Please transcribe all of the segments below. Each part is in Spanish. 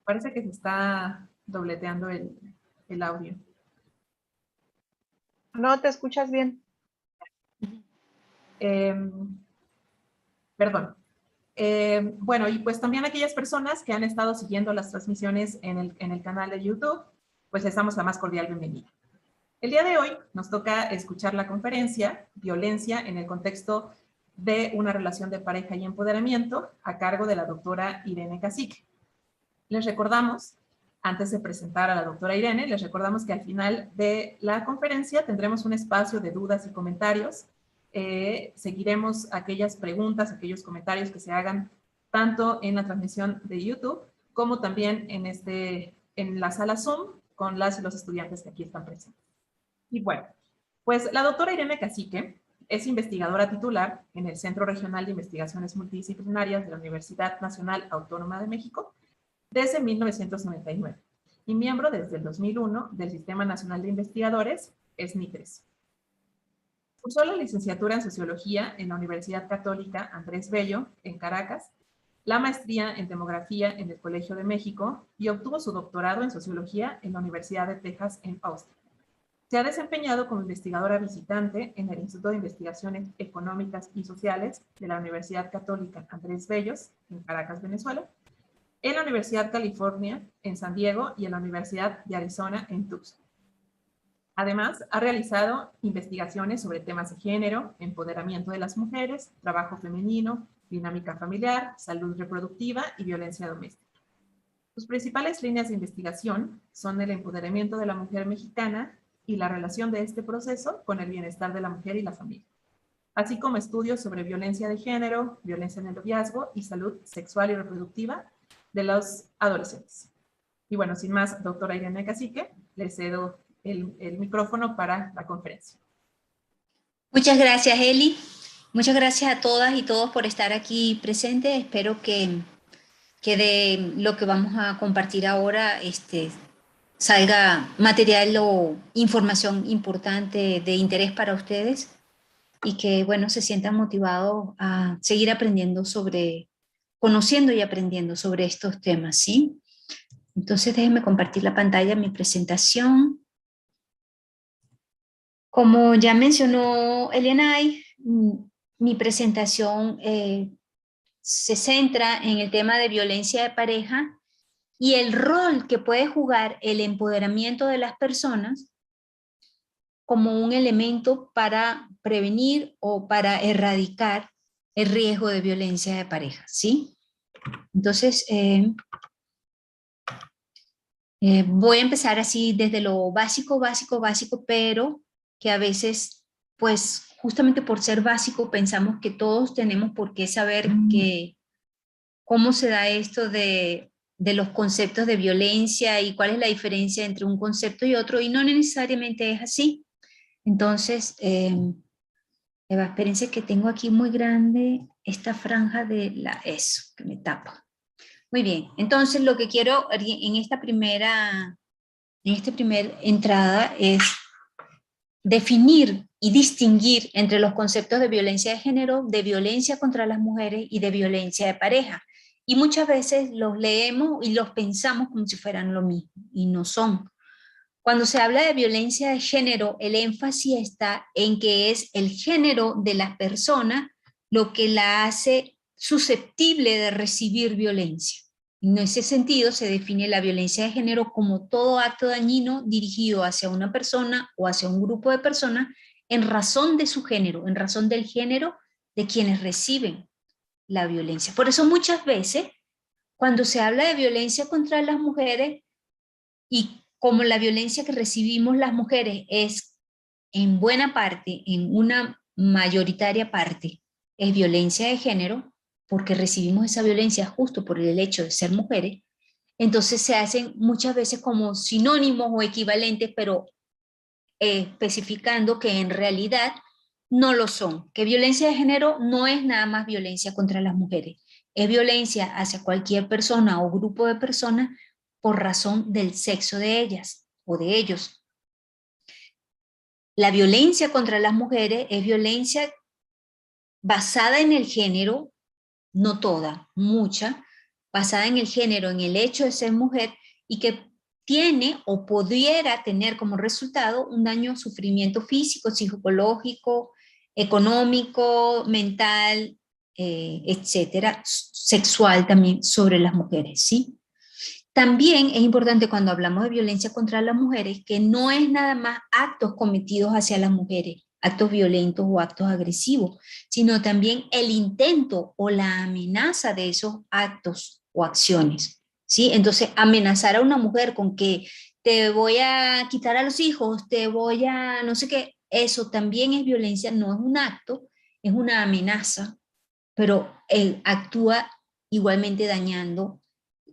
Parece que se está dobleteando el audio. No, te escuchas bien. Perdón. Bueno, y pues también aquellas personas que han estado siguiendo las transmisiones en el canal de YouTube, pues les damos la más cordial bienvenida. El día de hoy nos toca escuchar la conferencia Violencia en el contexto de una relación de pareja y empoderamiento a cargo de la doctora Irene Cacique. Les recordamos, antes de presentar a la doctora Irene, les recordamos que al final de la conferencia tendremos un espacio de dudas y comentarios. Seguiremos aquellas preguntas, aquellos comentarios que se hagan tanto en la transmisión de YouTube como también en la sala Zoom con las y los estudiantes que aquí están presentes. Y bueno, pues la doctora Irene Cacique es investigadora titular en el Centro Regional de Investigaciones Multidisciplinarias de la Universidad Nacional Autónoma de México desde 1999 y miembro desde el 2001 del Sistema Nacional de Investigadores, SNI3. Cursó la licenciatura en Sociología en la Universidad Católica Andrés Bello, en Caracas, la maestría en Demografía en el Colegio de México y obtuvo su doctorado en Sociología en la Universidad de Texas en Austin. Se ha desempeñado como investigadora visitante en el Instituto de Investigaciones Económicas y Sociales de la Universidad Católica Andrés Bellos, en Caracas, Venezuela, en la Universidad California, en San Diego, y en la Universidad de Arizona, en Tucson. Además, ha realizado investigaciones sobre temas de género, empoderamiento de las mujeres, trabajo femenino, dinámica familiar, salud reproductiva y violencia doméstica. Sus principales líneas de investigación son el empoderamiento de la mujer mexicana y la relación de este proceso con el bienestar de la mujer y la familia, así como estudios sobre violencia de género, violencia en el noviazgo y salud sexual y reproductiva de los adolescentes. Y bueno, sin más, doctora Irene Cacique, le cedo el micrófono para la conferencia. Muchas gracias, Eli. Muchas gracias a todas y todos por estar aquí presentes. Espero que de lo que vamos a compartir ahora salga material o información importante de interés para ustedes y que, bueno, se sientan motivados a seguir aprendiendo conociendo y aprendiendo sobre estos temas, ¿sí? Entonces, déjenme compartir la pantalla, mi presentación. Como ya mencionó Elianay, mi presentación se centra en el tema de violencia de pareja y el rol que puede jugar el empoderamiento de las personas como un elemento para prevenir o para erradicar el riesgo de violencia de pareja, ¿sí? Entonces, voy a empezar así desde lo básico, pero que a veces, pues, justamente por ser básico, pensamos que todos tenemos por qué saber cómo se da esto de los conceptos de violencia y cuál es la diferencia entre un concepto y otro, y no necesariamente es así. Entonces, espérense que tengo aquí muy grande esta franja de eso, que me tapa. Muy bien, entonces lo que quiero en esta primera entrada es definir y distinguir entre los conceptos de violencia de género, de violencia contra las mujeres y de violencia de pareja. Y muchas veces los leemos y los pensamos como si fueran lo mismo, y no son. Cuando se habla de violencia de género, el énfasis está en que es el género de la persona lo que la hace susceptible de recibir violencia. En ese sentido, se define la violencia de género como todo acto dañino dirigido hacia una persona o hacia un grupo de personas en razón de su género, en razón del género de quienes reciben la violencia. Por eso muchas veces, cuando se habla de violencia contra las mujeres, y como la violencia que recibimos las mujeres es en buena parte, en una mayoritaria parte, es violencia de género, porque recibimos esa violencia justo por el hecho de ser mujeres, entonces se hacen muchas veces como sinónimos o equivalentes, pero especificando que en realidad no lo son, que violencia de género no es nada más violencia contra las mujeres, es violencia hacia cualquier persona o grupo de personas por razón del sexo de ellas o de ellos. La violencia contra las mujeres es violencia basada en el género, no toda, mucha, basada en el género, en el hecho de ser mujer, y que tiene o pudiera tener como resultado un daño, sufrimiento físico, psicológico, económico, mental, etcétera, sexual también sobre las mujeres, ¿sí? También es importante cuando hablamos de violencia contra las mujeres que no es nada más actos cometidos hacia las mujeres, actos violentos o actos agresivos, sino también el intento o la amenaza de esos actos o acciones, ¿sí? Entonces, amenazar a una mujer con que te voy a quitar a los hijos, te voy a no sé qué, eso también es violencia, no es un acto, es una amenaza, pero él actúa igualmente dañando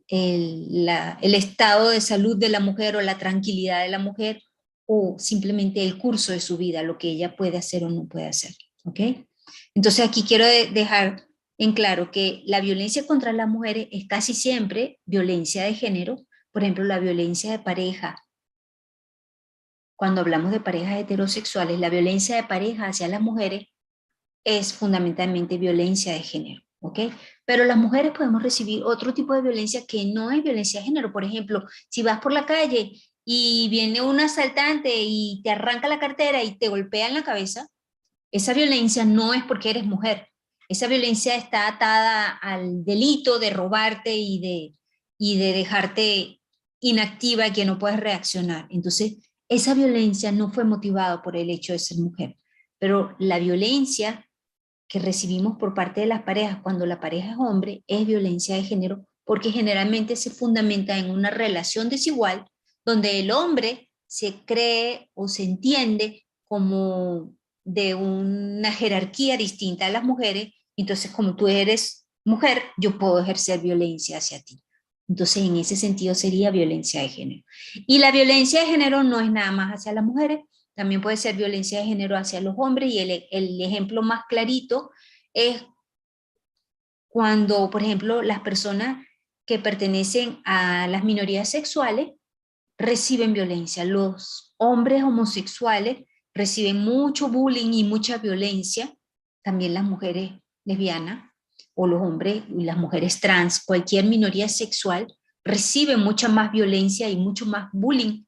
el estado de salud de la mujer o la tranquilidad de la mujer o simplemente el curso de su vida, lo que ella puede hacer o no puede hacer. ¿Ok? Entonces aquí quiero dejar en claro que la violencia contra las mujeres es casi siempre violencia de género. Por ejemplo, la violencia de pareja. Cuando hablamos de parejas heterosexuales, la violencia de pareja hacia las mujeres es fundamentalmente violencia de género, ¿ok? Pero las mujeres podemos recibir otro tipo de violencia que no es violencia de género. Por ejemplo, si vas por la calle y viene un asaltante y te arranca la cartera y te golpea en la cabeza, esa violencia no es porque eres mujer. Esa violencia está atada al delito de robarte y de dejarte inactiva, que no puedes reaccionar. Entonces, esa violencia no fue motivada por el hecho de ser mujer. Pero la violencia que recibimos por parte de las parejas cuando la pareja es hombre es violencia de género porque generalmente se fundamenta en una relación desigual donde el hombre se cree o se entiende como de una jerarquía distinta a las mujeres, entonces como tú eres mujer, yo puedo ejercer violencia hacia ti. Entonces en ese sentido sería violencia de género. Y la violencia de género no es nada más hacia las mujeres, también puede ser violencia de género hacia los hombres y el ejemplo más clarito es cuando, por ejemplo, las personas que pertenecen a las minorías sexuales reciben violencia. Los hombres homosexuales reciben mucho bullying y mucha violencia, también las mujeres lesbianas o los hombres y las mujeres trans, cualquier minoría sexual recibe mucha más violencia y mucho más bullying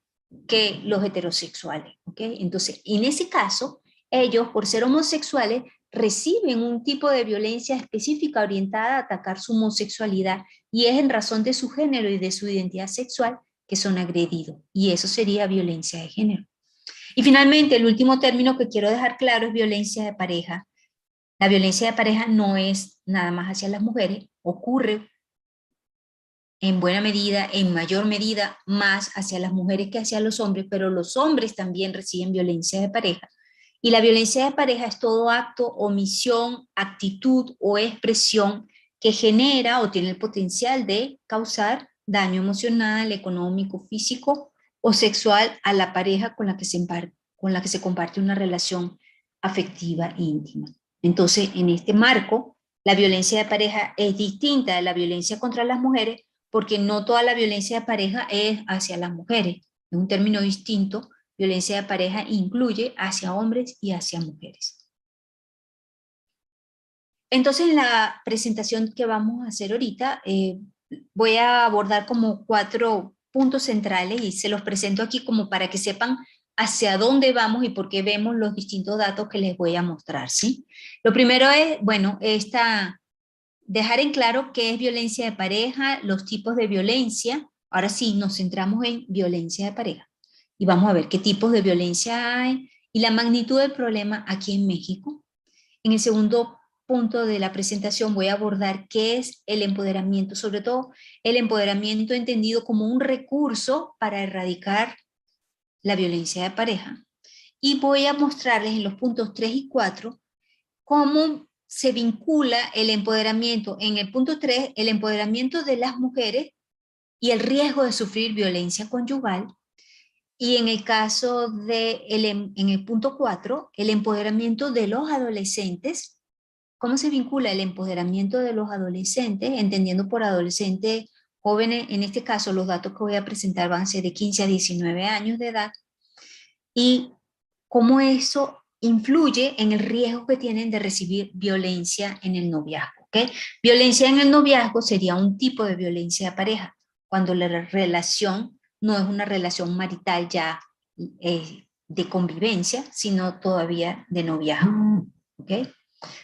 que los heterosexuales, ¿ok? Entonces, en ese caso, ellos, por ser homosexuales, reciben un tipo de violencia específica orientada a atacar su homosexualidad y es en razón de su género y de su identidad sexual que son agredidos. Y eso sería violencia de género. Y finalmente, el último término que quiero dejar claro es violencia de pareja. La violencia de pareja no es nada más hacia las mujeres, ocurre en buena medida, en mayor medida, más hacia las mujeres que hacia los hombres, pero los hombres también reciben violencia de pareja. Y la violencia de pareja es todo acto, omisión, actitud o expresión que genera o tiene el potencial de causar daño emocional, económico, físico o sexual a la pareja con la que se comparte una relación afectiva e íntima. Entonces, en este marco, la violencia de pareja es distinta de la violencia contra las mujeres porque no toda la violencia de pareja es hacia las mujeres. Es un término distinto. Violencia de pareja incluye hacia hombres y hacia mujeres. Entonces, en la presentación que vamos a hacer ahorita, voy a abordar como 4 puntos centrales y se los presento aquí como para que sepan hacia dónde vamos y por qué vemos los distintos datos que les voy a mostrar, ¿sí? Lo primero es, bueno, dejar en claro qué es violencia de pareja, los tipos de violencia. Ahora sí, nos centramos en violencia de pareja y vamos a ver qué tipos de violencia hay y la magnitud del problema aquí en México. En el segundo punto de la presentación voy a abordar qué es el empoderamiento, sobre todo el empoderamiento entendido como un recurso para erradicar la violencia de pareja. Y voy a mostrarles en los puntos 3 y 4 cómo se vincula el empoderamiento. En el punto 3, el empoderamiento de las mujeres y el riesgo de sufrir violencia conyugal. Y en el caso en el punto 4, el empoderamiento de los adolescentes. ¿Cómo se vincula el empoderamiento de los adolescentes? Entendiendo por adolescentes jóvenes, en este caso los datos que voy a presentar van a ser de 15 a 19 años de edad. Y cómo eso influye en el riesgo que tienen de recibir violencia en el noviazgo. ¿ok? Violencia en el noviazgo sería un tipo de violencia de pareja, cuando la relación no es una relación marital ya de convivencia, sino todavía de noviazgo, ¿ok?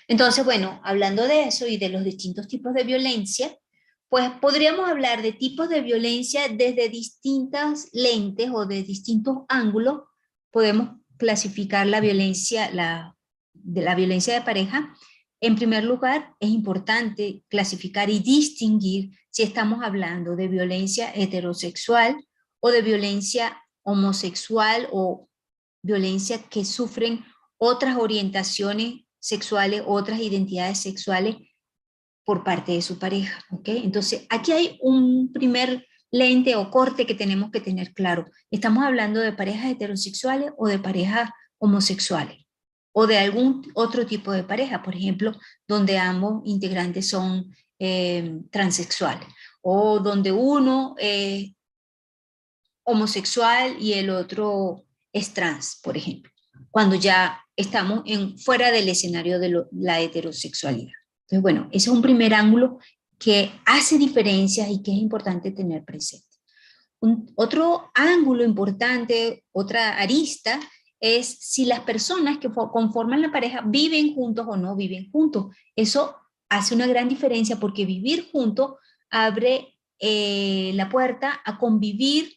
Entonces, bueno, hablando de eso y de los distintos tipos de violencia, pues podríamos hablar de tipos de violencia desde distintas lentes o de distintos ángulos. Podemos clasificar la violencia, la violencia de pareja. En primer lugar, es importante clasificar y distinguir si estamos hablando de violencia heterosexual o de violencia homosexual o violencia que sufren otras orientaciones sexuales, otras identidades sexuales por parte de su pareja, ¿ok? Entonces, aquí hay un primer lente o corte que tenemos que tener claro. ¿Estamos hablando de parejas heterosexuales o de parejas homosexuales? O de algún otro tipo de pareja, por ejemplo, donde ambos integrantes son transexuales, o donde uno es homosexual y el otro es trans, por ejemplo, cuando ya estamos fuera del escenario de la heterosexualidad. Entonces, bueno, ese es un primer ángulo que hace diferencias y que es importante tener presente. Otro ángulo importante, otra arista, es si las personas que conforman la pareja viven juntos o no viven juntos. Eso hace una gran diferencia porque vivir juntos abre la puerta a convivir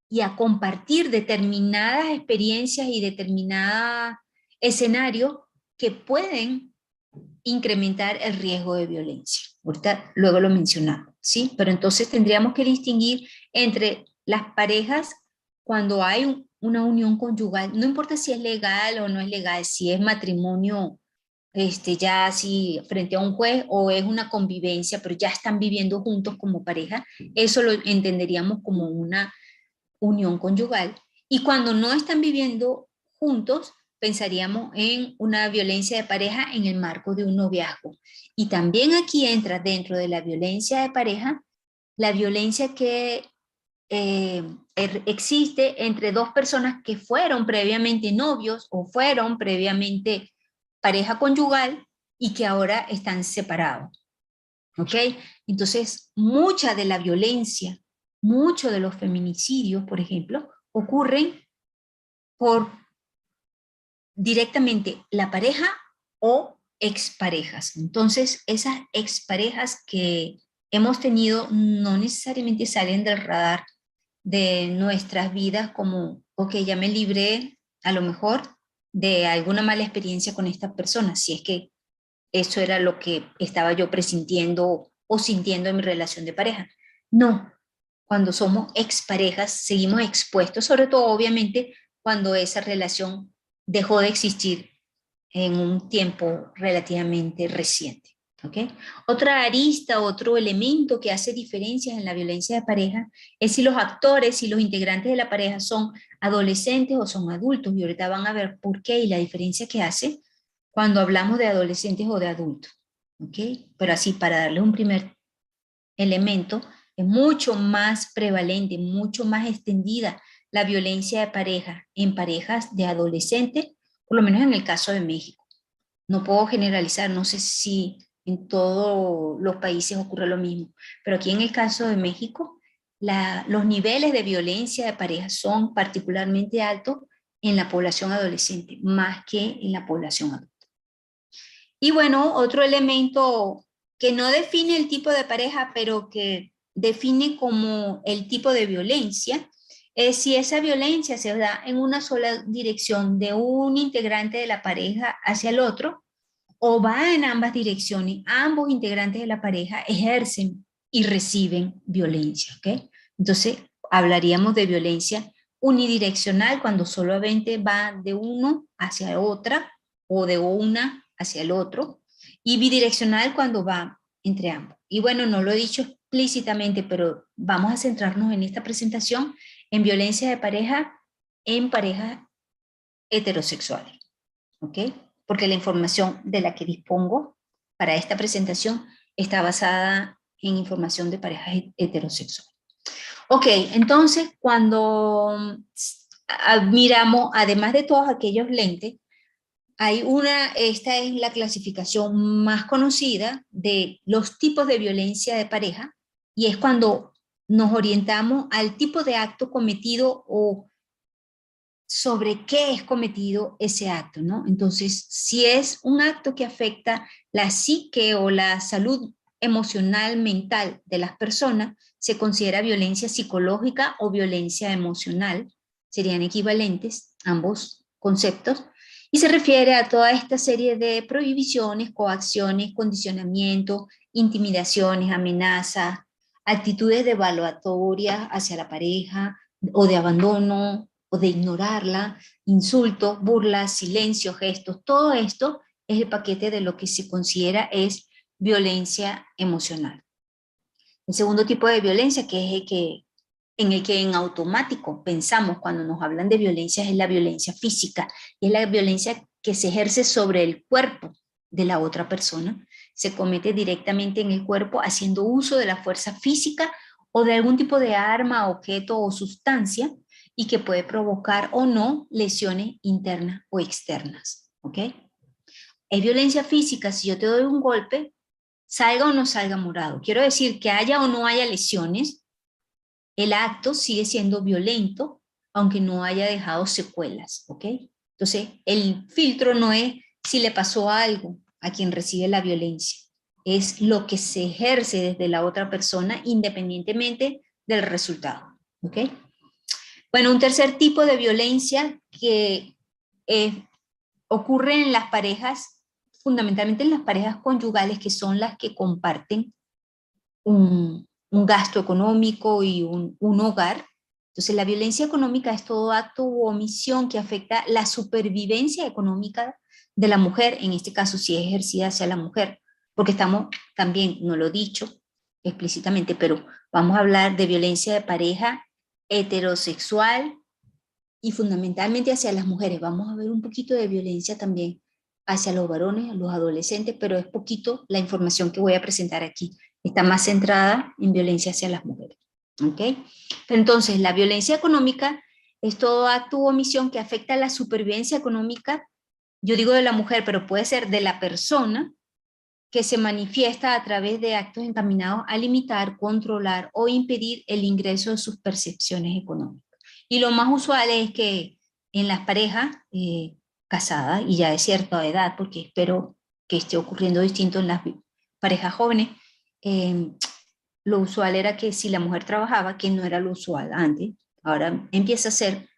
y a compartir determinadas experiencias y determinados escenarios que pueden incrementar el riesgo de violencia. Ahorita luego lo mencionamos, ¿sí? Pero entonces tendríamos que distinguir entre las parejas cuando hay una unión conyugal, no importa si es legal o no es legal, si es matrimonio ya así frente a un juez o es una convivencia, pero ya están viviendo juntos como pareja, eso lo entenderíamos como una unión conyugal. Y cuando no están viviendo juntos, pensaríamos en una violencia de pareja en el marco de un noviazgo. Y también aquí entra dentro de la violencia de pareja la violencia que existe entre dos personas que fueron previamente novios o fueron previamente pareja conyugal y que ahora están separados. ¿Ok? Entonces, mucha de la violencia, muchos de los feminicidios, por ejemplo, ocurren por directamente la pareja o exparejas. Entonces, esas exparejas que hemos tenido no necesariamente salen del radar de nuestras vidas como, ok, ya me libré a lo mejor de alguna mala experiencia con esta persona, si es que eso era lo que estaba yo presintiendo o sintiendo en mi relación de pareja. No, cuando somos exparejas seguimos expuestos, sobre todo obviamente cuando esa relación dejó de existir en un tiempo relativamente reciente. ¿Okay? Otra arista, otro elemento que hace diferencias en la violencia de pareja es si los actores, si los integrantes de la pareja son adolescentes o son adultos. Y ahorita van a ver por qué y la diferencia que hace cuando hablamos de adolescentes o de adultos. ¿Okay? Pero así, para darles un primer elemento, es mucho más prevalente, mucho más extendida la violencia de pareja en parejas de adolescentes, por lo menos en el caso de México. No puedo generalizar, no sé si en todos los países ocurre lo mismo, pero aquí en el caso de México, los niveles de violencia de pareja son particularmente altos en la población adolescente, más que en la población adulta. Y bueno, otro elemento que no define el tipo de pareja, pero que define como el tipo de violencia, es si esa violencia se da en una sola dirección de un integrante de la pareja hacia el otro, o va en ambas direcciones, ambos integrantes de la pareja ejercen y reciben violencia, ¿ok? Entonces, hablaríamos de violencia unidireccional cuando solamente va de uno hacia otra o de una hacia el otro, y bidireccional cuando va entre ambos. Y bueno, no lo he dicho explícitamente, pero vamos a centrarnos en esta presentación en violencia de pareja en parejas heterosexuales, ¿ok? Porque la información de la que dispongo para esta presentación está basada en información de parejas heterosexuales. Ok, entonces cuando miramos, además de todos aquellos lentes, esta es la clasificación más conocida de los tipos de violencia de pareja, y es cuando nos orientamos al tipo de acto cometido o sobre qué es cometido ese acto, ¿no? Entonces, si es un acto que afecta la psique o la salud emocional, mental de las personas, se considera violencia psicológica o violencia emocional, serían equivalentes ambos conceptos, y se refiere a toda esta serie de prohibiciones, coacciones, condicionamientos, intimidaciones, amenazas, actitudes devaluatorias hacia la pareja o de abandono o de ignorarla, insultos, burlas, silencio, gestos, todo esto es el paquete de lo que se considera es violencia emocional. El segundo tipo de violencia, que es el que en automático pensamos cuando nos hablan de violencia, es la violencia física, y es la violencia que se ejerce sobre el cuerpo de la otra persona. Se comete directamente en el cuerpo haciendo uso de la fuerza física o de algún tipo de arma, objeto o sustancia, y que puede provocar o no lesiones internas o externas, ¿ok? Es violencia física si yo te doy un golpe, salga o no salga morado. Quiero decir que haya o no haya lesiones, el acto sigue siendo violento, aunque no haya dejado secuelas, ¿ok? Entonces, el filtro no es si le pasó algo a quien recibe la violencia, es lo que se ejerce desde la otra persona independientemente del resultado, ¿ok? Bueno, un tercer tipo de violencia que ocurre en las parejas, fundamentalmente en las parejas conyugales, que son las que comparten un gasto económico y un hogar. Entonces, la violencia económica es todo acto u omisión que afecta la supervivencia económica de la mujer, en este caso si es ejercida hacia la mujer, porque estamos también, no lo he dicho explícitamente, pero vamos a hablar de violencia de pareja heterosexual y fundamentalmente hacia las mujeres. Vamos a ver un poquito de violencia también hacia los varones, los adolescentes, pero es poquito la información que voy a presentar aquí. Está más centrada en violencia hacia las mujeres. ¿Ok? Entonces, la violencia económica es todo acto u omisión que afecta a la supervivencia económica, yo digo de la mujer, pero puede ser de la persona, que se manifiesta a través de actos encaminados a limitar, controlar o impedir el ingreso de sus percepciones económicas. Y lo más usual es que en las parejas casadas, y ya de cierta edad, porque espero que esté ocurriendo distinto en las parejas jóvenes, lo usual era que si la mujer trabajaba, que no era lo usual antes, ahora empieza a ser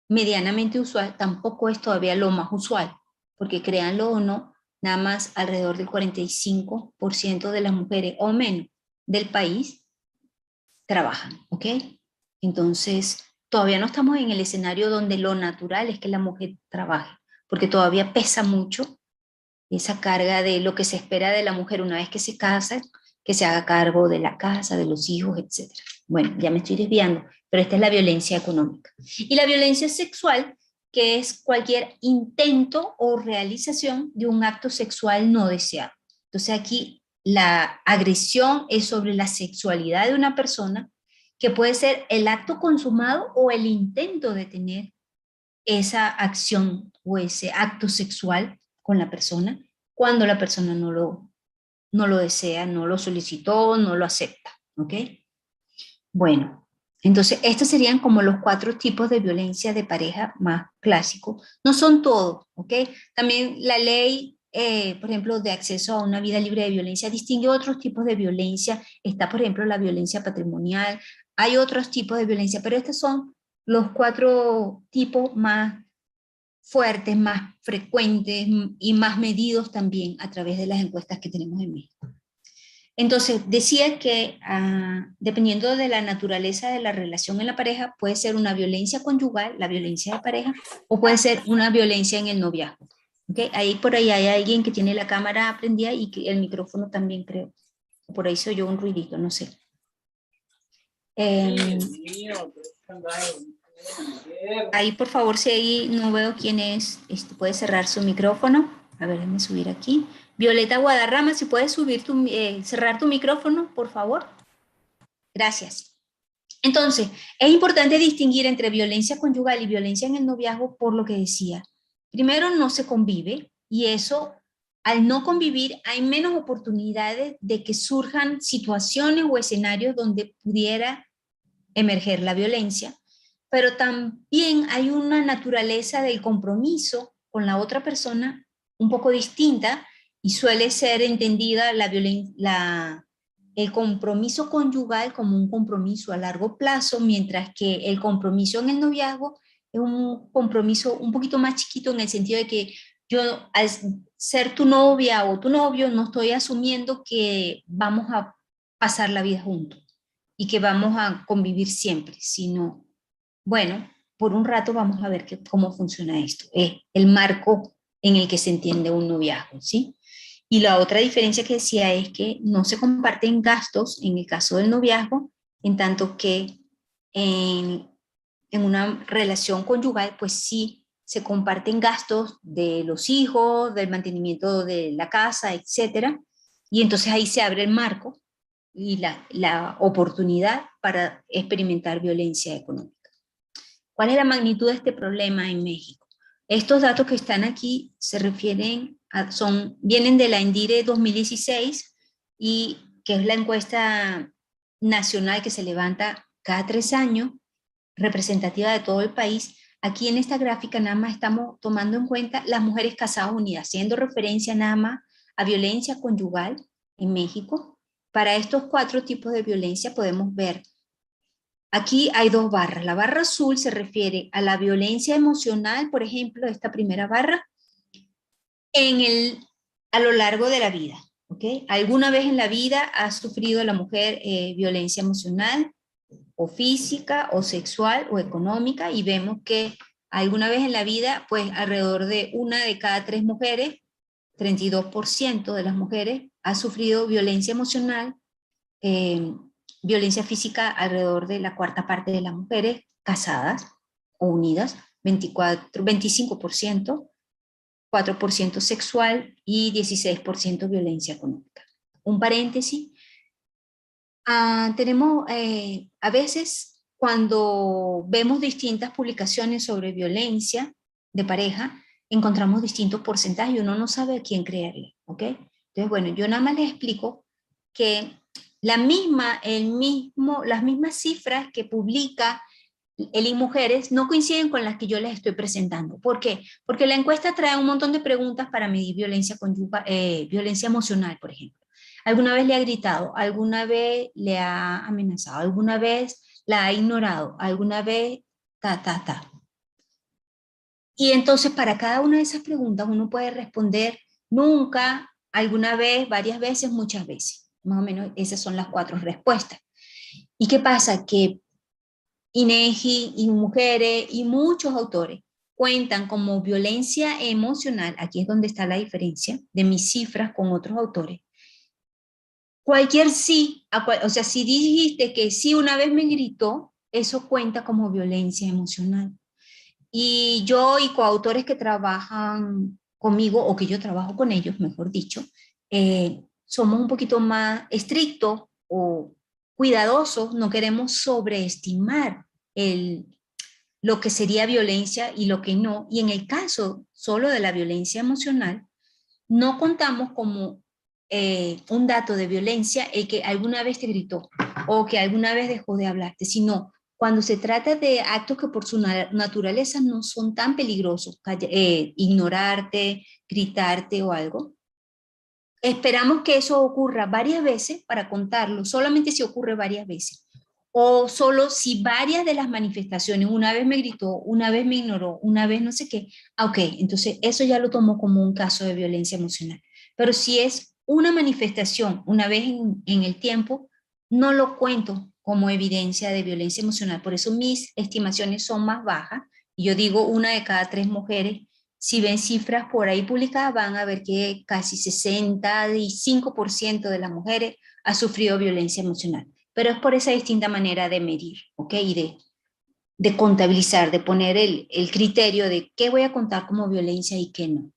medianamente usual, tampoco es todavía lo más usual, porque créanlo o no, nada más alrededor del 45% de las mujeres o menos del país trabajan, ¿ok? Entonces, todavía no estamos en el escenario donde lo natural es que la mujer trabaje, porque todavía pesa mucho esa carga de lo que se espera de la mujer una vez que se casa, que se haga cargo de la casa, de los hijos, etc. Bueno, ya me estoy desviando, pero esta es la violencia económica. Y la violencia sexual, que es cualquier intento o realización de un acto sexual no deseado. Entonces aquí la agresión es sobre la sexualidad de una persona, que puede ser el acto consumado o el intento de tener esa acción o ese acto sexual con la persona cuando la persona no lo desea, no lo solicitó, no lo acepta, ¿ok? Bueno, entonces estos serían como los 4 tipos de violencia de pareja más clásicos. No son todos, ¿ok? También la ley, por ejemplo, de acceso a una vida libre de violencia distingue otros tipos de violencia. Está, por ejemplo, la violencia patrimonial. Hay otros tipos de violencia, pero estos son los 4 tipos más fuertes, más frecuentes y más medidos también a través de las encuestas que tenemos en México. Entonces, decía que dependiendo de la naturaleza de la relación en la pareja, puede ser una violencia conyugal, la violencia de pareja, o puede ser una violencia en el noviazgo. ¿Okay? Ahí por ahí hay alguien que tiene la cámara prendida y que el micrófono también, creo. Por ahí se oyó un ruidito, no sé. Ahí, por favor, si ahí no veo quién es, puede cerrar su micrófono. A ver, déjame subir aquí. Violeta Guadarrama, si puedes cerrar tu micrófono, por favor. Gracias. Entonces, es importante distinguir entre violencia conyugal y violencia en el noviazgo por lo que decía. Primero, no se convive y eso, al no convivir, hay menos oportunidades de que surjan situaciones o escenarios donde pudiera emerger la violencia, pero también hay una naturaleza del compromiso con la otra persona un poco distinta y suele ser entendida el compromiso conyugal como un compromiso a largo plazo, mientras que el compromiso en el noviazgo es un compromiso un poquito más chiquito en el sentido de que yo al ser tu novia o tu novio no estoy asumiendo que vamos a pasar la vida juntos y que vamos a convivir siempre, sino, bueno, por un rato vamos a ver cómo funciona esto. Es el marco en el que se entiende un noviazgo, ¿sí? Y la otra diferencia que decía es que no se comparten gastos en el caso del noviazgo, en tanto que en una relación conyugal, pues sí se comparten gastos de los hijos, del mantenimiento de la casa, etcétera. Y entonces ahí se abre el marco y la oportunidad para experimentar violencia económica. ¿Cuál es la magnitud de este problema en México? Estos datos que están aquí se refieren vienen de la ENDIRE 2016 y que es la encuesta nacional que se levanta cada 3 años, representativa de todo el país. Aquí en esta gráfica nada más estamos tomando en cuenta las mujeres casadas unidas, haciendo referencia nada más a violencia conyugal en México. Para estos 4 tipos de violencia podemos ver, aquí hay 2 barras. La barra azul se refiere a la violencia emocional, por ejemplo, esta primera barra, a lo largo de la vida. ¿Okay? ¿Alguna vez en la vida ha sufrido la mujer violencia emocional o física o sexual o económica? Y vemos que alguna vez en la vida, pues alrededor de 1 de cada 3 mujeres, 32% de las mujeres ha sufrido violencia emocional, violencia física alrededor de la 1/4 de las mujeres casadas o unidas, 25%, 4% sexual y 16% violencia económica. Un paréntesis, tenemos a veces cuando vemos distintas publicaciones sobre violencia de pareja, encontramos distintos porcentajes y uno no sabe a quién creerle, ¿ok? Entonces, bueno, yo nada más les explico que las mismas cifras que publica el InMujeres no coinciden con las que yo les estoy presentando. ¿Por qué? Porque la encuesta trae un montón de preguntas para medir violencia violencia emocional, por ejemplo. ¿Alguna vez le ha gritado? ¿Alguna vez le ha amenazado? ¿Alguna vez la ha ignorado? ¿Alguna vez ta? Y entonces para cada una de esas preguntas uno puede responder nunca, alguna vez, varias veces, muchas veces. Más o menos esas son las 4 respuestas. ¿Y qué pasa? Que INEGI y mujeres y muchos autores cuentan como violencia emocional, aquí es donde está la diferencia de mis cifras con otros autores. Cualquier sí, o sea, si dijiste que sí una vez me gritó, eso cuenta como violencia emocional. Y yo y coautores que trabajan conmigo, o que yo trabajo con ellos, mejor dicho, somos un poquito más estrictos o cuidadosos, no queremos sobreestimar lo que sería violencia y lo que no. Y en el caso solo de la violencia emocional, no contamos como un dato de violencia el que alguna vez te gritó o que alguna vez dejó de hablarte, sino cuando se trata de actos que por su naturaleza no son tan peligrosos, ignorarte, gritarte o algo, esperamos que eso ocurra varias veces para contarlo, solamente si ocurre varias veces. O solo si varias de las manifestaciones, una vez me gritó, una vez me ignoró, una vez no sé qué, ok, entonces eso ya lo tomo como un caso de violencia emocional. Pero si es una manifestación una vez en el tiempo, no lo cuento como evidencia de violencia emocional. Por eso mis estimaciones son más bajas. Y yo digo 1 de cada 3 mujeres. Si ven cifras por ahí publicadas, van a ver que casi 65% de las mujeres ha sufrido violencia emocional. Pero es por esa distinta manera de medir, ¿ok? Y de contabilizar, de poner el criterio de qué voy a contar como violencia y qué no.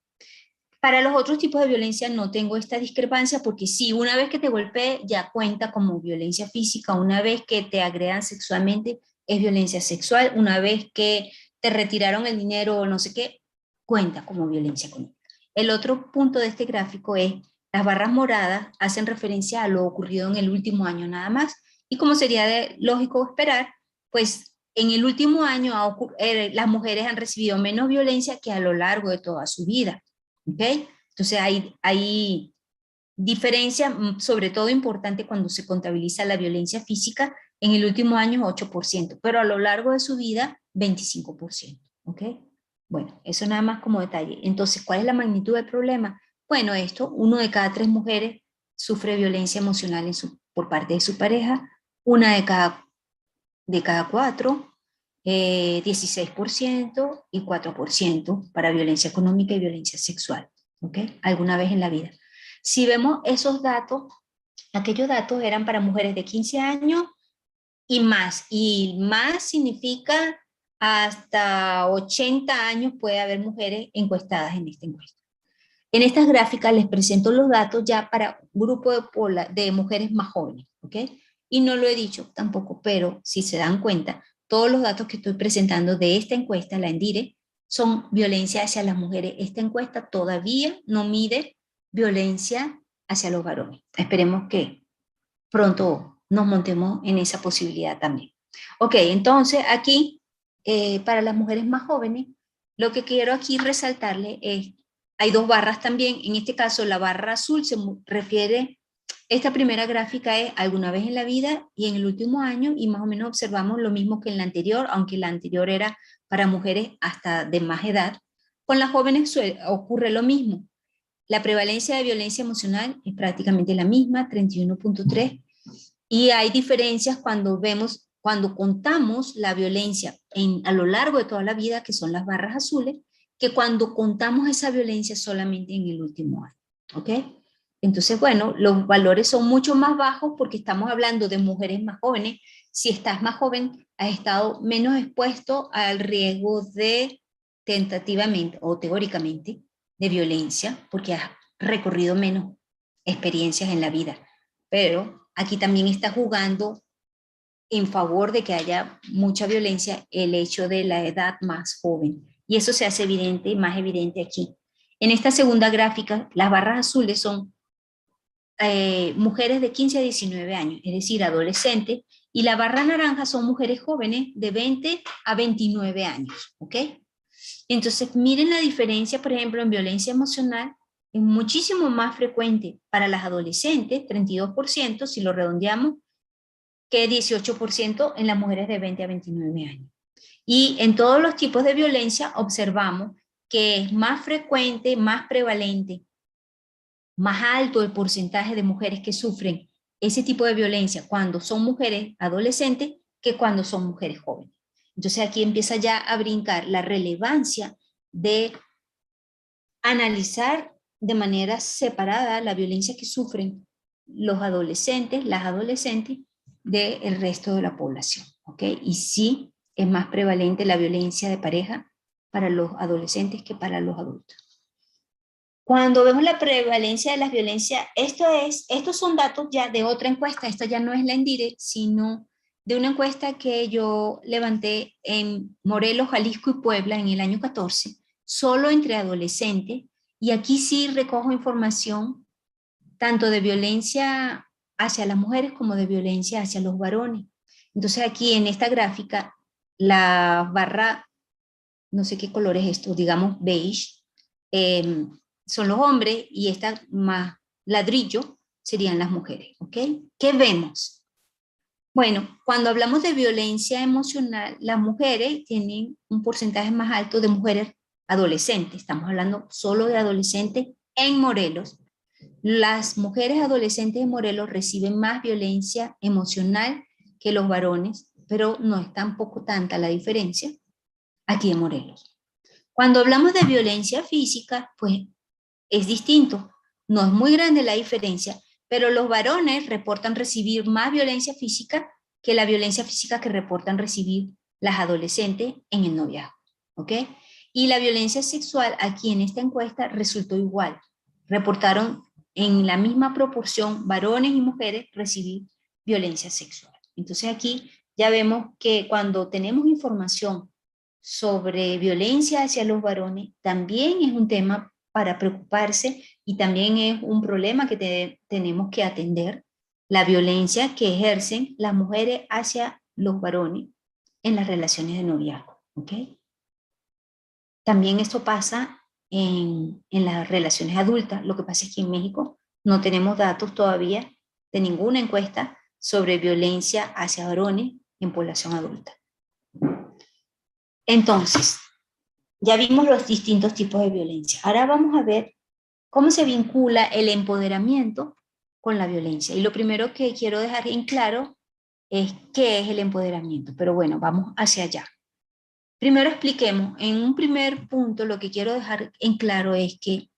Para los otros tipos de violencia no tengo esta discrepancia porque sí, una vez que te golpee ya cuenta como violencia física, una vez que te agredan sexualmente es violencia sexual, una vez que te retiraron el dinero o no sé qué, cuenta como violencia económica. El otro punto de este gráfico es las barras moradas hacen referencia a lo ocurrido en el último año nada más. Y como sería lógico esperar, pues en el último año las mujeres han recibido menos violencia que a lo largo de toda su vida. ¿Okay? Entonces hay diferencia, sobre todo importante cuando se contabiliza la violencia física, en el último año 8%, pero a lo largo de su vida 25%. ¿Ok? Bueno, eso nada más como detalle. Entonces, ¿cuál es la magnitud del problema? Bueno, esto, 1 de cada 3 mujeres sufre violencia emocional por parte de su pareja, 1 de cada 4, 16% y 4% para violencia económica y violencia sexual. ¿Ok? Alguna vez en la vida. Si vemos esos datos, aquellos datos eran para mujeres de 15 años y más significa hasta 80 años puede haber mujeres encuestadas en esta encuesta. En estas gráficas les presento los datos ya para un grupo de mujeres más jóvenes, ¿ok? Y no lo he dicho tampoco, pero si se dan cuenta, todos los datos que estoy presentando de esta encuesta, la ENDIRE, son violencia hacia las mujeres. Esta encuesta todavía no mide violencia hacia los varones. Esperemos que pronto nos montemos en esa posibilidad también. Ok, entonces aquí, para las mujeres más jóvenes, lo que quiero aquí resaltarle es, hay 2 barras también, en este caso la barra azul se refiere, esta primera gráfica es alguna vez en la vida y en el último año, y más o menos observamos lo mismo que en la anterior, aunque la anterior era para mujeres hasta de más edad. Con las jóvenes ocurre lo mismo. La prevalencia de violencia emocional es prácticamente la misma, 31.3, y hay diferencias cuando contamos la violencia a lo largo de toda la vida, que son las barras azules, que cuando contamos esa violencia solamente en el último año. ¿Ok? Entonces, bueno, los valores son mucho más bajos porque estamos hablando de mujeres más jóvenes. Si estás más joven, has estado menos expuesto al riesgo de tentativamente o teóricamente de violencia porque has recorrido menos experiencias en la vida. Pero aquí también está jugando en favor de que haya mucha violencia el hecho de la edad más joven. Y eso se hace evidente, más evidente aquí. En esta segunda gráfica, las barras azules son mujeres de 15 a 19 años, es decir, adolescentes, y la barra naranja son mujeres jóvenes de 20 a 29 años, ¿ok? Entonces, miren la diferencia, por ejemplo, en violencia emocional, es muchísimo más frecuente para las adolescentes, 32%, si lo redondeamos, que 18% en las mujeres de 20 a 29 años. Y en todos los tipos de violencia observamos que es más frecuente, más prevalente, más alto el porcentaje de mujeres que sufren ese tipo de violencia cuando son mujeres adolescentes que cuando son mujeres jóvenes. Entonces aquí empieza ya a brincar la relevancia de analizar de manera separada la violencia que sufren los adolescentes, las adolescentes del resto de la población. ¿Ok? Y sí es más prevalente la violencia de pareja para los adolescentes que para los adultos. Cuando vemos la prevalencia de las violencias, estos son datos ya de otra encuesta, esta ya no es la ENDIRE, sino de una encuesta que yo levanté en Morelos, Jalisco y Puebla en el año 14, solo entre adolescentes, y aquí sí recojo información tanto de violencia hacia las mujeres como de violencia hacia los varones. Entonces aquí en esta gráfica, la barra, no sé qué color es esto, digamos beige, son los hombres y esta más ladrillo serían las mujeres, ¿ok? ¿Qué vemos? Bueno, cuando hablamos de violencia emocional, las mujeres tienen un porcentaje más alto de mujeres adolescentes, estamos hablando solo de adolescentes en Morelos. Las mujeres adolescentes de Morelos reciben más violencia emocional que los varones, pero no es tampoco tanta la diferencia aquí en Morelos. Cuando hablamos de violencia física, pues es distinto. No es muy grande la diferencia, pero los varones reportan recibir más violencia física que la violencia física que reportan recibir las adolescentes en el noviazgo. ¿Ok? Y la violencia sexual aquí en esta encuesta resultó igual. Reportaron en la misma proporción varones y mujeres recibir violencia sexual. Entonces aquí ya vemos que cuando tenemos información sobre violencia hacia los varones también es un tema para preocuparse y también es un problema que tenemos que atender, la violencia que ejercen las mujeres hacia los varones en las relaciones de noviazgo, ¿ok? También esto pasa en las relaciones adultas. Lo que pasa es que en México no tenemos datos todavía de ninguna encuesta sobre violencia hacia varones en población adulta. Entonces, ya vimos los distintos tipos de violencia. Ahora vamos a ver cómo se vincula el empoderamiento con la violencia. Y lo primero que quiero dejar en claro es qué es el empoderamiento. Pero bueno, vamos hacia allá. Primero expliquemos, en un primer punto lo que quiero dejar en claro es que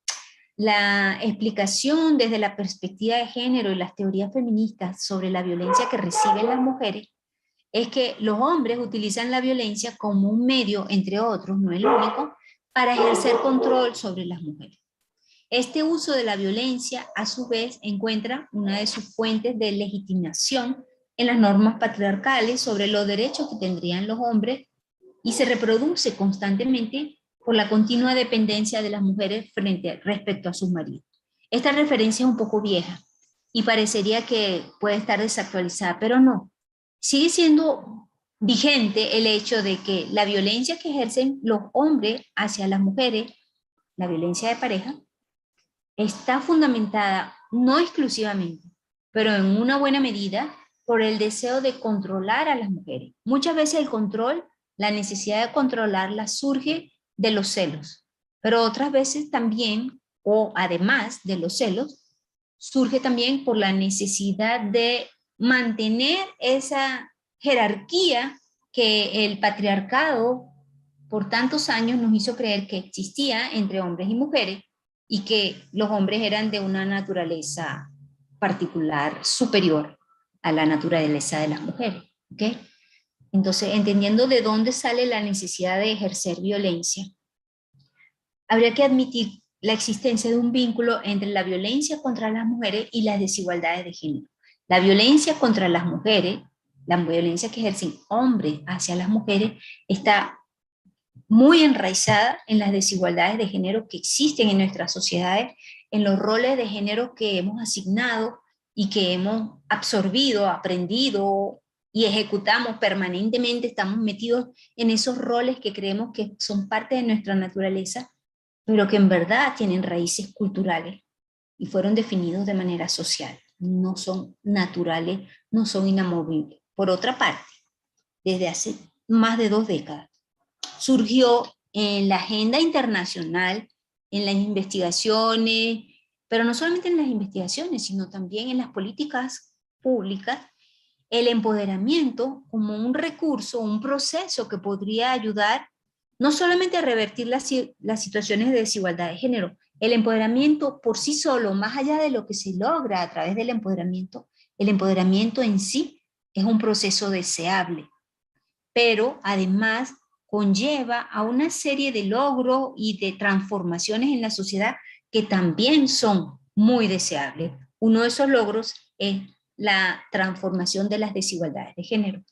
la explicación desde la perspectiva de género y las teorías feministas sobre la violencia que reciben las mujeres es que los hombres utilizan la violencia como un medio, entre otros, no el único, para ejercer control sobre las mujeres. Este uso de la violencia, a su vez, encuentra una de sus fuentes de legitimación en las normas patriarcales sobre los derechos que tendrían los hombres y se reproduce constantemente por la continua dependencia de las mujeres respecto a sus maridos. Esta referencia es un poco vieja y parecería que puede estar desactualizada, pero no. Sigue siendo vigente el hecho de que la violencia que ejercen los hombres hacia las mujeres, la violencia de pareja, está fundamentada no exclusivamente, pero en una buena medida por el deseo de controlar a las mujeres. Muchas veces el control, la necesidad de controlarlas surge de los celos, pero otras veces también, o además de los celos, surge también por la necesidad de mantener esa jerarquía que el patriarcado por tantos años nos hizo creer que existía entre hombres y mujeres y que los hombres eran de una naturaleza particular superior a la naturaleza de las mujeres. ¿Okay? Entonces, entendiendo de dónde sale la necesidad de ejercer violencia, habría que admitir la existencia de un vínculo entre la violencia contra las mujeres y las desigualdades de género. La violencia contra las mujeres, la violencia que ejercen hombres hacia las mujeres, está muy enraizada en las desigualdades de género que existen en nuestras sociedades, en los roles de género que hemos asignado y que hemos absorbido, aprendido y ejecutamos permanentemente. Estamos metidos en esos roles que creemos que son parte de nuestra naturaleza, pero que en verdad tienen raíces culturales y fueron definidos de manera social. No son naturales, no son inamovibles. Por otra parte, desde hace más de 2 décadas, surgió en la agenda internacional, en las investigaciones, pero no solamente en las investigaciones, sino también en las políticas públicas, el empoderamiento como un recurso, un proceso que podría ayudar no solamente a revertir las situaciones de desigualdad de género, el empoderamiento por sí solo, más allá de lo que se logra a través del empoderamiento, el empoderamiento en sí es un proceso deseable, pero además conlleva a una serie de logros y de transformaciones en la sociedad que también son muy deseables. Uno de esos logros es la transformación de las desigualdades de género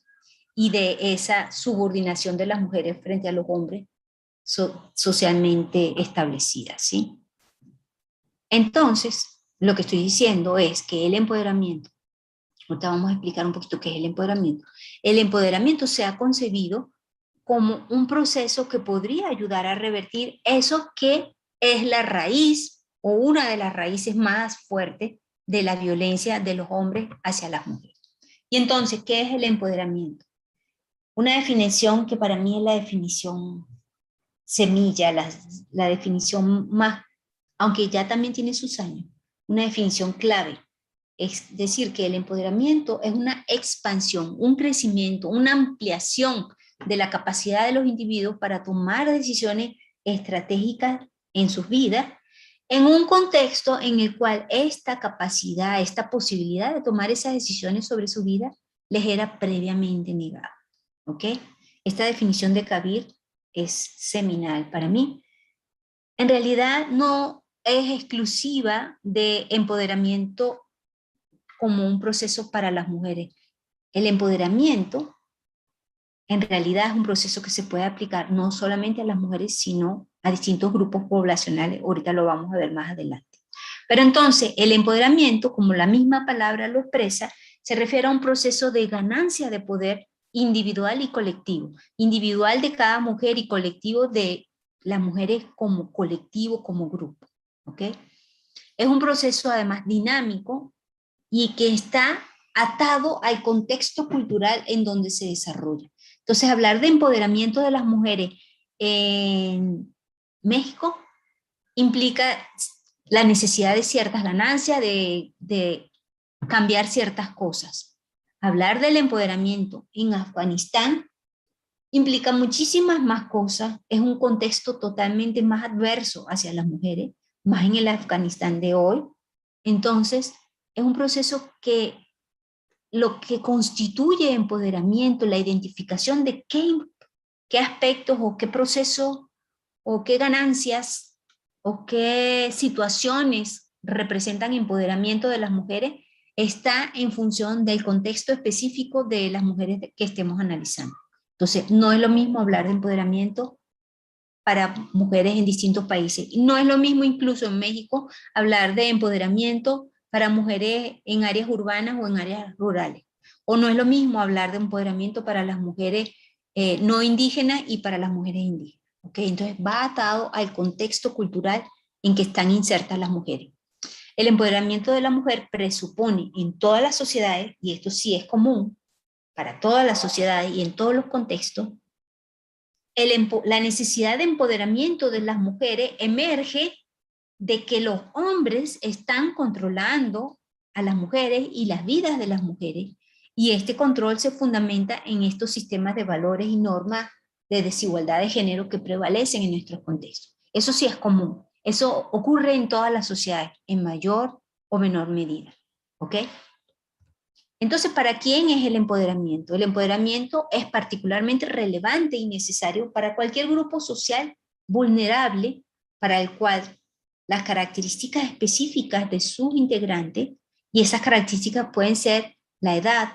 y de esa subordinación de las mujeres frente a los hombres socialmente establecida, ¿sí? Entonces, lo que estoy diciendo es que el empoderamiento, ahorita vamos a explicar un poquito qué es el empoderamiento se ha concebido como un proceso que podría ayudar a revertir eso que es la raíz o una de las raíces más fuertes de la violencia de los hombres hacia las mujeres. Y entonces, ¿qué es el empoderamiento? Una definición que para mí es la definición semilla, la definición más, aunque ya también tiene sus años, una definición clave. Es decir, que el empoderamiento es una expansión, un crecimiento, una ampliación de la capacidad de los individuos para tomar decisiones estratégicas en sus vidas, en un contexto en el cual esta capacidad, esta posibilidad de tomar esas decisiones sobre su vida les era previamente negada. ¿Ok? Esta definición de Kabir es seminal para mí. En realidad no es exclusiva de empoderamiento como un proceso para las mujeres. El empoderamiento en realidad es un proceso que se puede aplicar no solamente a las mujeres, sino a distintos grupos poblacionales. Ahorita lo vamos a ver más adelante. Pero entonces, el empoderamiento, como la misma palabra lo expresa, se refiere a un proceso de ganancia de poder individual y colectivo. Individual de cada mujer y colectivo de las mujeres como colectivo, como grupo. ¿Ok? Es un proceso además dinámico y que está atado al contexto cultural en donde se desarrolla. Entonces, hablar de empoderamiento de las mujeres en México implica la necesidad de ciertas ganancias, de cambiar ciertas cosas. Hablar del empoderamiento en Afganistán implica muchísimas más cosas, es un contexto totalmente más adverso hacia las mujeres, más en el Afganistán de hoy. Entonces, es un proceso que lo que constituye empoderamiento, la identificación de qué aspectos o qué procesos o qué ganancias o qué situaciones representan empoderamiento de las mujeres, está en función del contexto específico de las mujeres que estemos analizando. Entonces, no es lo mismo hablar de empoderamiento para mujeres en distintos países. No es lo mismo incluso en México hablar de empoderamiento para mujeres en áreas urbanas o en áreas rurales. O no es lo mismo hablar de empoderamiento para las mujeres no indígenas y para las mujeres indígenas. ¿Okay? Entonces va atado al contexto cultural en que están insertas las mujeres. El empoderamiento de la mujer presupone en todas las sociedades, y esto sí es común para todas las sociedades y en todos los contextos, la necesidad de empoderamiento de las mujeres emerge de que los hombres están controlando a las mujeres y las vidas de las mujeres, y este control se fundamenta en estos sistemas de valores y normas de desigualdad de género que prevalecen en nuestros contextos. Eso sí es común, eso ocurre en todas las sociedades, en mayor o menor medida. ¿Ok? Entonces, ¿para quién es el empoderamiento? El empoderamiento es particularmente relevante y necesario para cualquier grupo social vulnerable para el cual las características específicas de sus integrantes, y esas características pueden ser la edad,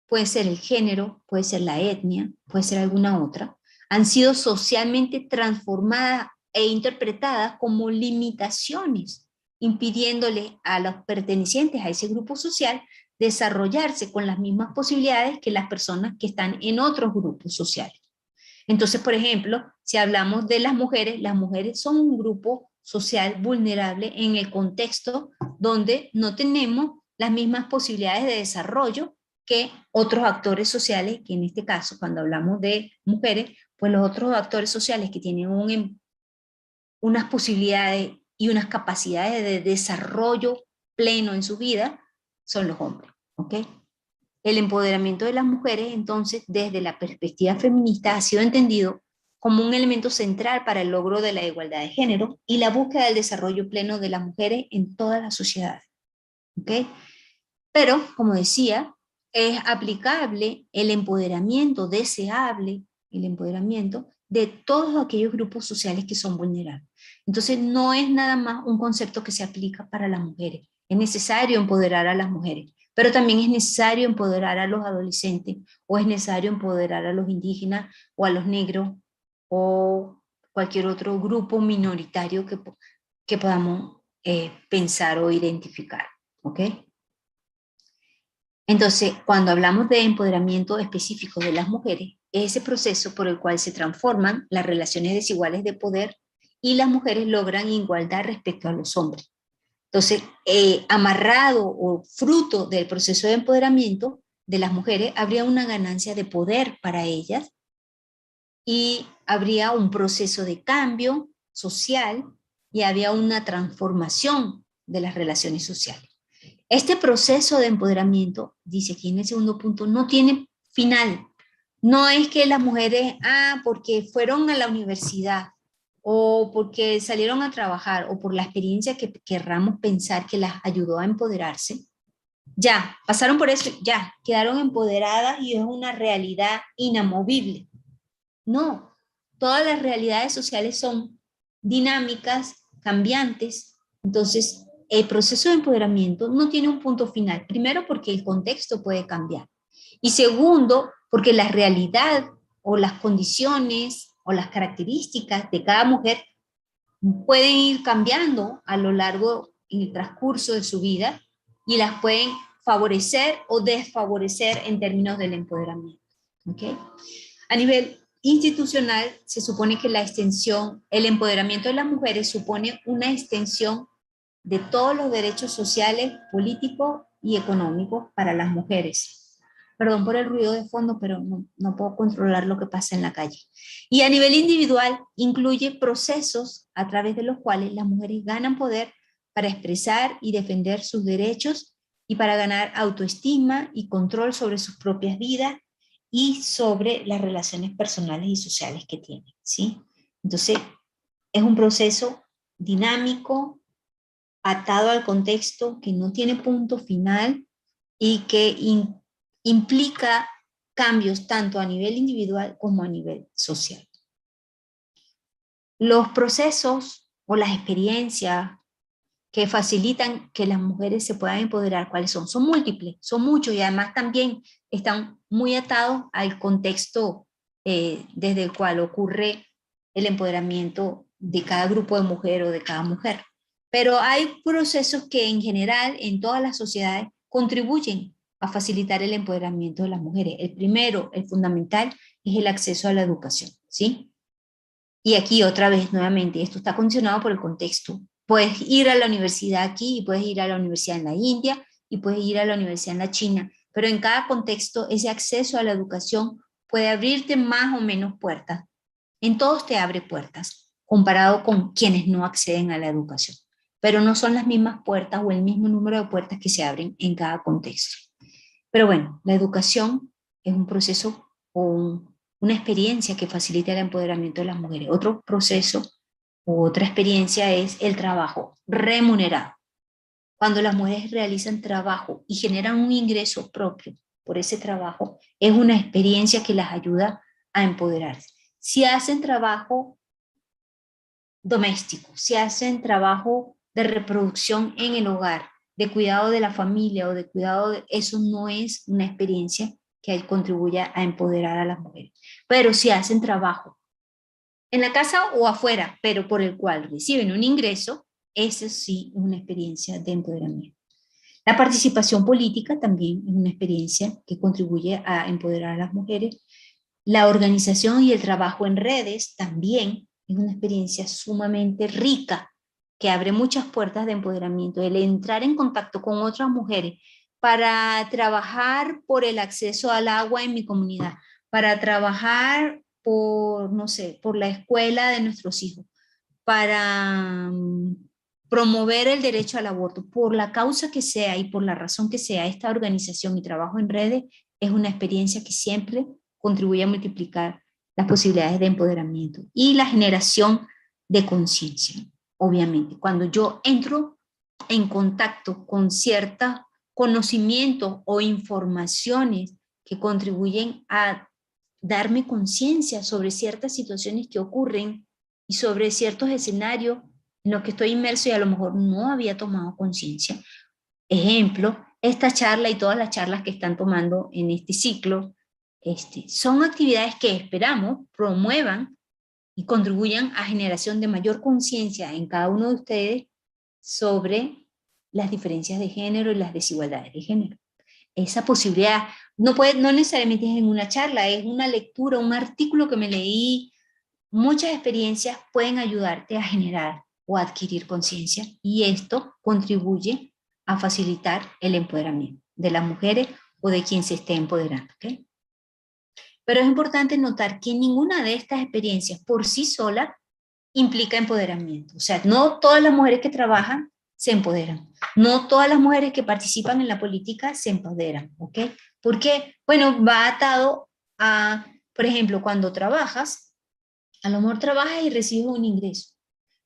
puede ser el género, puede ser la etnia, puede ser alguna otra, han sido socialmente transformadas e interpretadas como limitaciones, impidiéndole a los pertenecientes a ese grupo social desarrollarse con las mismas posibilidades que las personas que están en otros grupos sociales. Entonces, por ejemplo, si hablamos de las mujeres son un grupo social vulnerable en el contexto donde no tenemos las mismas posibilidades de desarrollo que otros actores sociales, que en este caso, cuando hablamos de mujeres, pues los otros actores sociales que tienen unas posibilidades y unas capacidades de desarrollo pleno en su vida son los hombres. ¿Ok? El empoderamiento de las mujeres, entonces, desde la perspectiva feminista, ha sido entendido como un elemento central para el logro de la igualdad de género y la búsqueda del desarrollo pleno de las mujeres en todas las sociedades. ¿Ok? Pero, como decía, es aplicable el empoderamiento deseable, el empoderamiento de todos aquellos grupos sociales que son vulnerables. Entonces, no es nada más un concepto que se aplica para las mujeres. Es necesario empoderar a las mujeres, pero también es necesario empoderar a los adolescentes, o es necesario empoderar a los indígenas, o a los negros, o cualquier otro grupo minoritario que podamos pensar o identificar. ¿Ok? Entonces, cuando hablamos de empoderamiento específico de las mujeres, es ese proceso por el cual se transforman las relaciones desiguales de poder y las mujeres logran igualdad respecto a los hombres. Entonces, amarrado o fruto del proceso de empoderamiento de las mujeres, habría una ganancia de poder para ellas y habría un proceso de cambio social y había una transformación de las relaciones sociales. Este proceso de empoderamiento, dice aquí en el segundo punto, no tiene final. No es que las mujeres, porque fueron a la universidad o porque salieron a trabajar o por la experiencia que querramos pensar que las ayudó a empoderarse, ya, pasaron por eso, ya, quedaron empoderadas y es una realidad inamovible. No, todas las realidades sociales son dinámicas, cambiantes, entonces el proceso de empoderamiento no tiene un punto final. Primero, porque el contexto puede cambiar. Y segundo, porque la realidad o las condiciones o las características de cada mujer pueden ir cambiando a lo largo en el transcurso de su vida y las pueden favorecer o desfavorecer en términos del empoderamiento. ¿Okay? A nivel institucional, se supone que el empoderamiento de las mujeres supone una extensión de todos los derechos sociales, políticos y económicos para las mujeres. Perdón por el ruido de fondo, pero no puedo controlar lo que pasa en la calle. Y a nivel individual, incluye procesos a través de los cuales las mujeres ganan poder para expresar y defender sus derechos y para ganar autoestima y control sobre sus propias vidas y sobre las relaciones personales y sociales que tienen, ¿sí? Entonces, es un proceso dinámico, atado al contexto, que no tiene punto final y que implica cambios tanto a nivel individual como a nivel social. Los procesos o las experiencias que facilitan que las mujeres se puedan empoderar, ¿cuáles son? Son múltiples, son muchos y además también están muy atados al contexto desde el cual ocurre el empoderamiento de cada grupo de mujer o de cada mujer. Pero hay procesos que en general en todas las sociedades contribuyen a facilitar el empoderamiento de las mujeres. El primero, el fundamental, es el acceso a la educación, ¿sí? Y aquí otra vez, nuevamente, esto está condicionado por el contexto. Puedes ir a la universidad aquí y puedes ir a la universidad en la India y puedes ir a la universidad en la China, pero en cada contexto ese acceso a la educación puede abrirte más o menos puertas. En todos te abre puertas, comparado con quienes no acceden a la educación. Pero no son las mismas puertas o el mismo número de puertas que se abren en cada contexto. Pero bueno, la educación es un proceso o una experiencia que facilita el empoderamiento de las mujeres. Otro proceso u otra experiencia es el trabajo remunerado. Cuando las mujeres realizan trabajo y generan un ingreso propio por ese trabajo, es una experiencia que las ayuda a empoderarse. Si hacen trabajo doméstico, si hacen trabajo de reproducción en el hogar, de cuidado de la familia o de cuidado de eso, no es una experiencia que contribuya a empoderar a las mujeres. Pero si hacen trabajo en la casa o afuera, pero por el cual reciben un ingreso, eso sí es una experiencia de empoderamiento. La participación política también es una experiencia que contribuye a empoderar a las mujeres. La organización y el trabajo en redes también es una experiencia sumamente rica que abre muchas puertas de empoderamiento. El entrar en contacto con otras mujeres para trabajar por el acceso al agua en mi comunidad, para trabajar por, no sé, por la escuela de nuestros hijos, para promover el derecho al aborto, por la causa que sea y por la razón que sea, esta organización y trabajo en redes es una experiencia que siempre contribuye a multiplicar las posibilidades de empoderamiento y la generación de conciencia. Obviamente, cuando yo entro en contacto con ciertos conocimientos o informaciones que contribuyen a darme conciencia sobre ciertas situaciones que ocurren y sobre ciertos escenarios en los que estoy inmerso y a lo mejor no había tomado conciencia. Ejemplo, esta charla y todas las charlas que están tomando en este ciclo son actividades que esperamos promuevan y contribuyan a generación de mayor conciencia en cada uno de ustedes sobre las diferencias de género y las desigualdades de género. Esa posibilidad no necesariamente es en una charla, es una lectura, un artículo que me leí. Muchas experiencias pueden ayudarte a generar o adquirir conciencia y esto contribuye a facilitar el empoderamiento de las mujeres o de quien se esté empoderando. ¿Okay? Pero es importante notar que ninguna de estas experiencias por sí sola implica empoderamiento. O sea, no todas las mujeres que trabajan se empoderan. No todas las mujeres que participan en la política se empoderan. ¿Ok? Porque, bueno, va atado a, por ejemplo, cuando trabajas, a lo mejor trabajas y recibes un ingreso.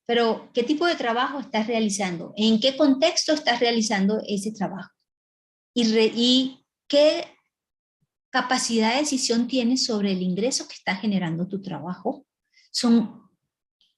Pero, ¿qué tipo de trabajo estás realizando? ¿En qué contexto estás realizando ese trabajo? ¿Y qué capacidad de decisión tienes sobre el ingreso que está generando tu trabajo? Son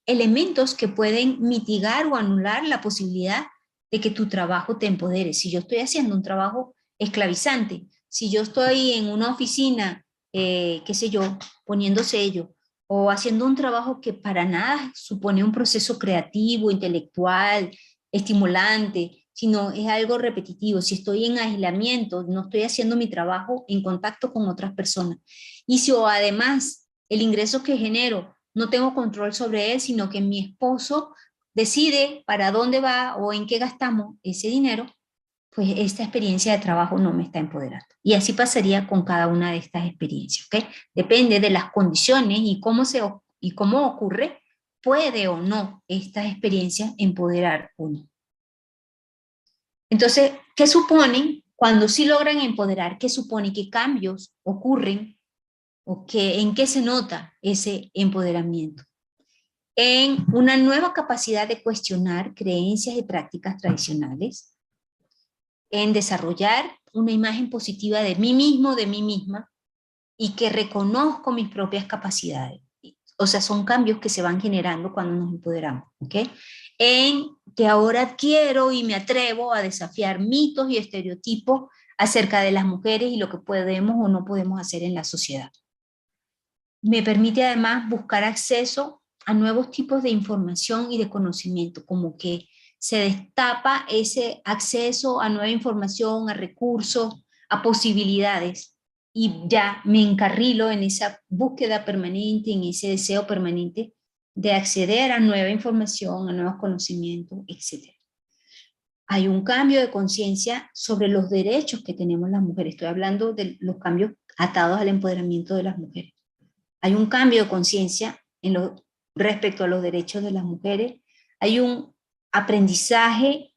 elementos que pueden mitigar o anular la posibilidad de que tu trabajo te empodere. Si yo estoy haciendo un trabajo esclavizante, si yo estoy en una oficina qué sé yo, poniendo sello, o haciendo un trabajo que para nada supone un proceso creativo, intelectual, estimulante, sino es algo repetitivo. Si estoy en aislamiento, no estoy haciendo mi trabajo en contacto con otras personas. Y si o además el ingreso que genero no tengo control sobre él, sino que mi esposo decide para dónde va o en qué gastamos ese dinero, pues esta experiencia de trabajo no me está empoderando. Y así pasaría con cada una de estas experiencias, ¿ok? Depende de las condiciones y cómo ocurre, puede o no esta experiencia empoderar o no. Entonces, ¿qué suponen cuando sí logran empoderar? ¿Qué supone? ¿Qué cambios ocurren? ¿O en qué se nota ese empoderamiento? En una nueva capacidad de cuestionar creencias y prácticas tradicionales, en desarrollar una imagen positiva de mí mismo, de mí misma, y que reconozco mis propias capacidades. O sea, son cambios que se van generando cuando nos empoderamos, ¿ok? En que ahora adquiero y me atrevo a desafiar mitos y estereotipos acerca de las mujeres y lo que podemos o no podemos hacer en la sociedad. Me permite además buscar acceso a nuevos tipos de información y de conocimiento, como que se destapa ese acceso a nueva información, a recursos, a posibilidades, y ya me encarrilo en esa búsqueda permanente, en ese deseo permanente de acceder a nueva información, a nuevos conocimientos, etc. Hay un cambio de conciencia sobre los derechos que tenemos las mujeres. Estoy hablando de los cambios atados al empoderamiento de las mujeres. Hay un cambio de conciencia respecto a los derechos de las mujeres. Hay un aprendizaje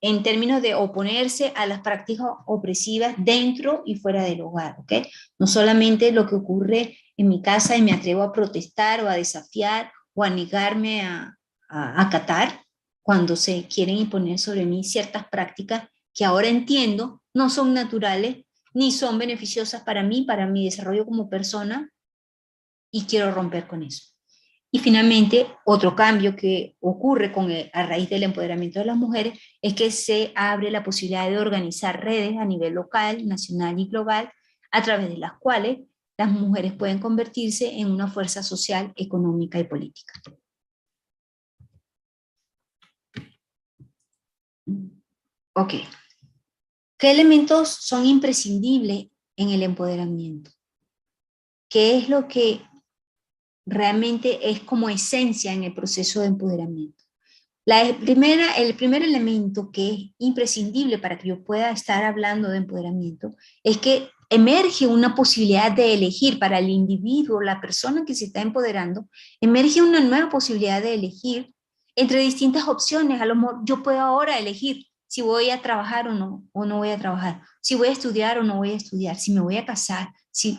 en términos de oponerse a las prácticas opresivas dentro y fuera del hogar, ¿ok? No solamente lo que ocurre en mi casa y me atrevo a protestar o a desafiar o a negarme a acatar cuando se quieren imponer sobre mí ciertas prácticas que ahora entiendo no son naturales ni son beneficiosas para mí, para mi desarrollo como persona, y quiero romper con eso. Y finalmente, otro cambio que ocurre a raíz del empoderamiento de las mujeres es que se abre la posibilidad de organizar redes a nivel local, nacional y global, a través de las cuales las mujeres pueden convertirse en una fuerza social, económica y política. Ok. ¿Qué elementos son imprescindibles en el empoderamiento? ¿Qué es lo que realmente es como esencia en el proceso de empoderamiento? El primer elemento que es imprescindible para que yo pueda estar hablando de empoderamiento es que emerge una posibilidad de elegir para el individuo, la persona que se está empoderando, emerge una nueva posibilidad de elegir entre distintas opciones. A lo mejor yo puedo ahora elegir si voy a trabajar o no voy a trabajar, si voy a estudiar o no voy a estudiar, si me voy a casar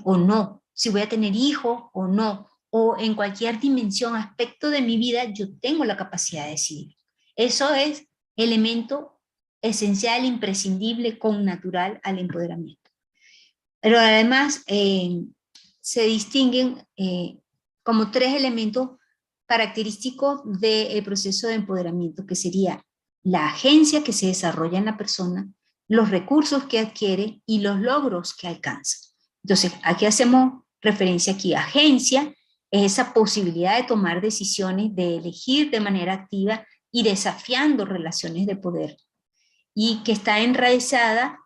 o no, si voy a tener hijos o no, o en cualquier dimensión, aspecto de mi vida, yo tengo la capacidad de decidir. Eso es elemento esencial, imprescindible, connatural al empoderamiento. Pero además se distinguen como tres elementos característicos del proceso de empoderamiento, que sería la agencia que se desarrolla en la persona, los recursos que adquiere y los logros que alcanza. Entonces, aquí hacemos referencia aquí a agencia, es esa posibilidad de tomar decisiones, de elegir de manera activa y desafiando relaciones de poder, y que está enraizada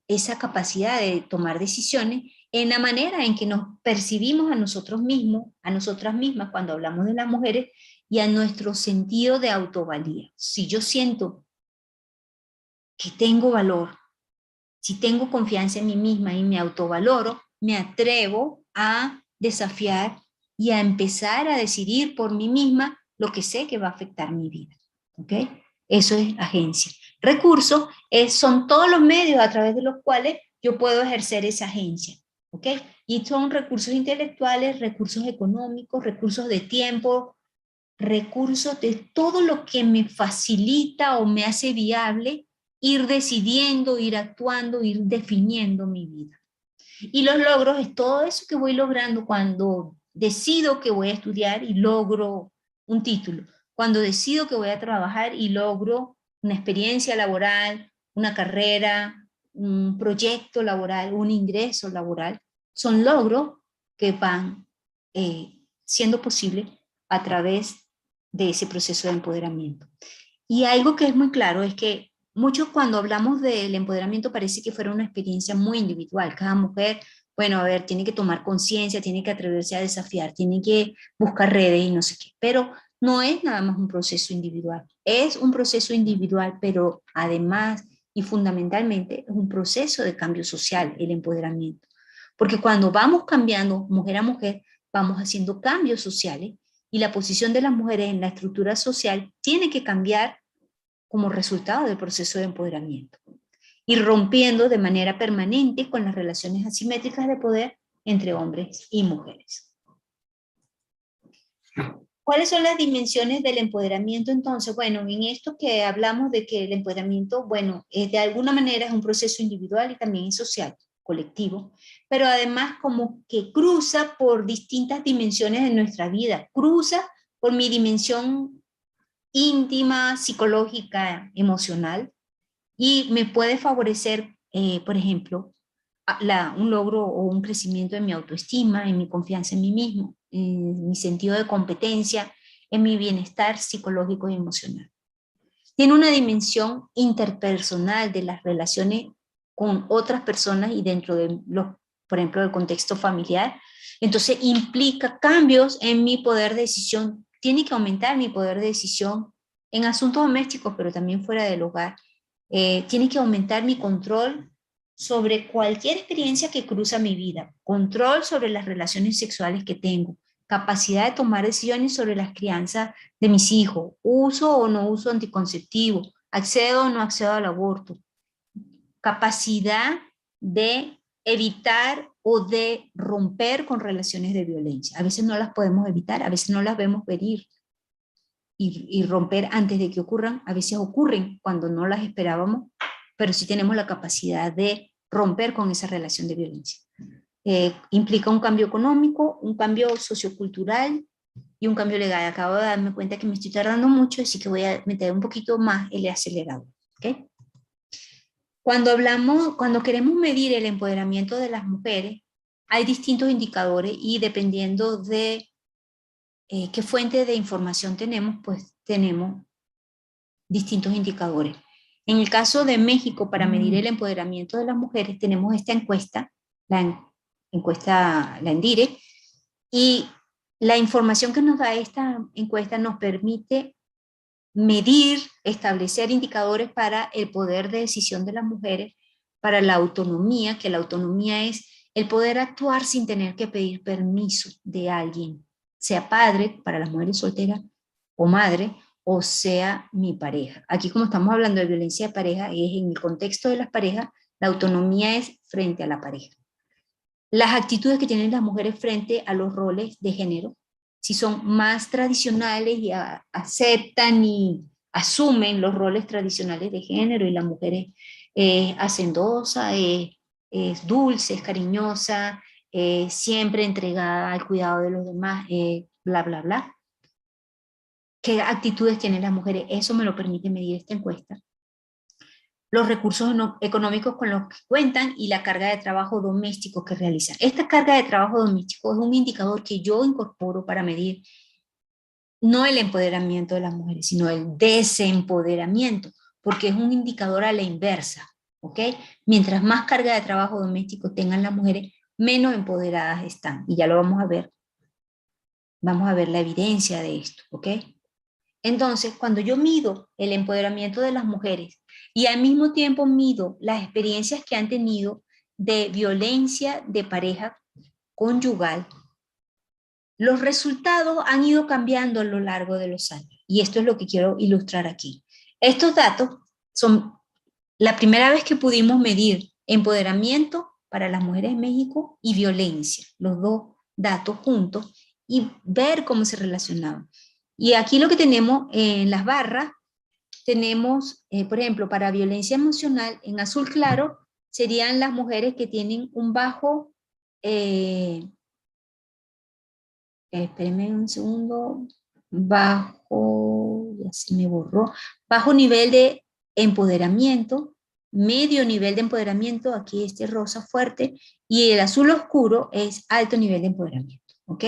esa capacidad de tomar decisiones en la manera en que nos percibimos a nosotros mismos, a nosotras mismas cuando hablamos de las mujeres, y a nuestro sentido de autovalía. Si yo siento que tengo valor, si tengo confianza en mí misma y me autovaloro, me atrevo a desafiar y a empezar a decidir por mí misma lo que sé que va a afectar mi vida. ¿Ok? Eso es agencia. Recursos son todos los medios a través de los cuales yo puedo ejercer esa agencia. ¿Ok? Y son recursos intelectuales, recursos económicos, recursos de tiempo, recursos de todo lo que me facilita o me hace viable ir decidiendo, ir actuando, ir definiendo mi vida. Y los logros es todo eso que voy logrando cuando decido que voy a estudiar y logro un título, cuando decido que voy a trabajar y logro una experiencia laboral, una carrera, un proyecto laboral, un ingreso laboral. son logros que van siendo posibles a través de ese proceso de empoderamiento. Y algo que es muy claro es que muchos cuando hablamos del empoderamiento parece que fuera una experiencia muy individual. Cada mujer, bueno, a ver, tiene que tomar conciencia, tiene que atreverse a desafiar, tiene que buscar redes y no sé qué. Pero no es nada más un proceso individual. Es un proceso individual, pero además y fundamentalmente es un proceso de cambio social, el empoderamiento. Porque cuando vamos cambiando mujer a mujer, vamos haciendo cambios sociales y la posición de las mujeres en la estructura social tiene que cambiar como resultado del proceso de empoderamiento y rompiendo de manera permanente con las relaciones asimétricas de poder entre hombres y mujeres. ¿Cuáles son las dimensiones del empoderamiento entonces? Bueno, en esto que hablamos de que el empoderamiento, bueno, de alguna manera es un proceso individual y también es social, colectivo, pero además como que cruza por distintas dimensiones de nuestra vida, cruza por mi dimensión íntima, psicológica, emocional, y me puede favorecer, por ejemplo, un logro o un crecimiento en mi autoestima, en mi confianza en mí mismo, en mi sentido de competencia, en mi bienestar psicológico y emocional. Tiene una dimensión interpersonal de las relaciones con otras personas y dentro de por ejemplo, del contexto familiar. Entonces implica cambios en mi poder de decisión. Tiene que aumentar mi poder de decisión en asuntos domésticos, pero también fuera del hogar. Tiene que aumentar mi control sobre cualquier experiencia que cruza mi vida, control sobre las relaciones sexuales que tengo, capacidad de tomar decisiones sobre las crianzas de mis hijos, uso o no uso anticonceptivo, accedo o no accedo al aborto, capacidad de evitar o de romper con relaciones de violencia. A veces no las podemos evitar, a veces no las vemos venir y romper antes de que ocurran, a veces ocurren cuando no las esperábamos, pero sí tenemos la capacidad de romper con esa relación de violencia. Implica un cambio económico, un cambio sociocultural y un cambio legal. Acabo de darme cuenta que me estoy tardando mucho, así que voy a meter un poquito más el acelerador. ¿Okay? Cuando queremos medir el empoderamiento de las mujeres, hay distintos indicadores y dependiendo de qué fuente de información tenemos, pues tenemos distintos indicadores. En el caso de México, para medir el empoderamiento de las mujeres, tenemos esta encuesta, la ENDIRE, y la información que nos da esta encuesta nos permite medir, establecer indicadores para el poder de decisión de las mujeres, para la autonomía, que la autonomía es el poder actuar sin tener que pedir permiso de alguien, sea padre para las mujeres solteras o madre, o sea mi pareja. Aquí como estamos hablando de violencia de pareja, es en el contexto de las parejas, la autonomía es frente a la pareja. Las actitudes que tienen las mujeres frente a los roles de género, si son más tradicionales y aceptan y asumen los roles tradicionales de género y la mujer es hacendosa, es dulce, es cariñosa, siempre entregada al cuidado de los demás, bla, bla, bla. ¿Qué actitudes tienen las mujeres? Eso me lo permite medir esta encuesta. Los recursos económicos con los que cuentan y la carga de trabajo doméstico que realizan. Esta carga de trabajo doméstico es un indicador que yo incorporo para medir no el empoderamiento de las mujeres, sino el desempoderamiento, porque es un indicador a la inversa, ¿ok? Mientras más carga de trabajo doméstico tengan las mujeres, menos empoderadas están, y ya lo vamos a ver. Vamos a ver la evidencia de esto, ¿ok? Entonces, cuando yo mido el empoderamiento de las mujeres y al mismo tiempo mido las experiencias que han tenido de violencia de pareja conyugal, los resultados han ido cambiando a lo largo de los años. Y esto es lo que quiero ilustrar aquí. Estos datos son la primera vez que pudimos medir empoderamiento para las mujeres en México y violencia, los dos datos juntos, y ver cómo se relacionaban. Y aquí lo que tenemos en las barras, tenemos, por ejemplo, para violencia emocional, en azul claro, serían las mujeres que tienen un bajo, espérenme un segundo, bajo, ya se me borró, bajo nivel de empoderamiento, medio nivel de empoderamiento, aquí este rosa fuerte, y el azul oscuro es alto nivel de empoderamiento, ¿ok?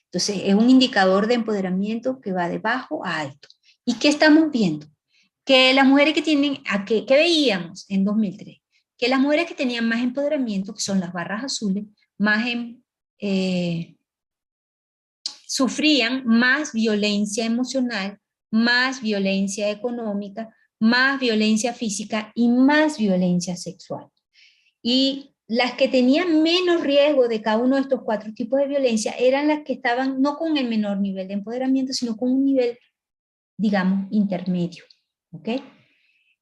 Entonces es un indicador de empoderamiento que va de bajo a alto. ¿Y qué estamos viendo? Que las mujeres que tienen, ¿qué veíamos en 2003? Que las mujeres que tenían más empoderamiento, que son las barras azules, más sufrían más violencia emocional, más violencia económica, más violencia física y más violencia sexual. Y las que tenían menos riesgo de cada uno de estos 4 tipos de violencia eran las que estaban no con el menor nivel de empoderamiento, sino con un nivel, digamos, intermedio. ¿Ok?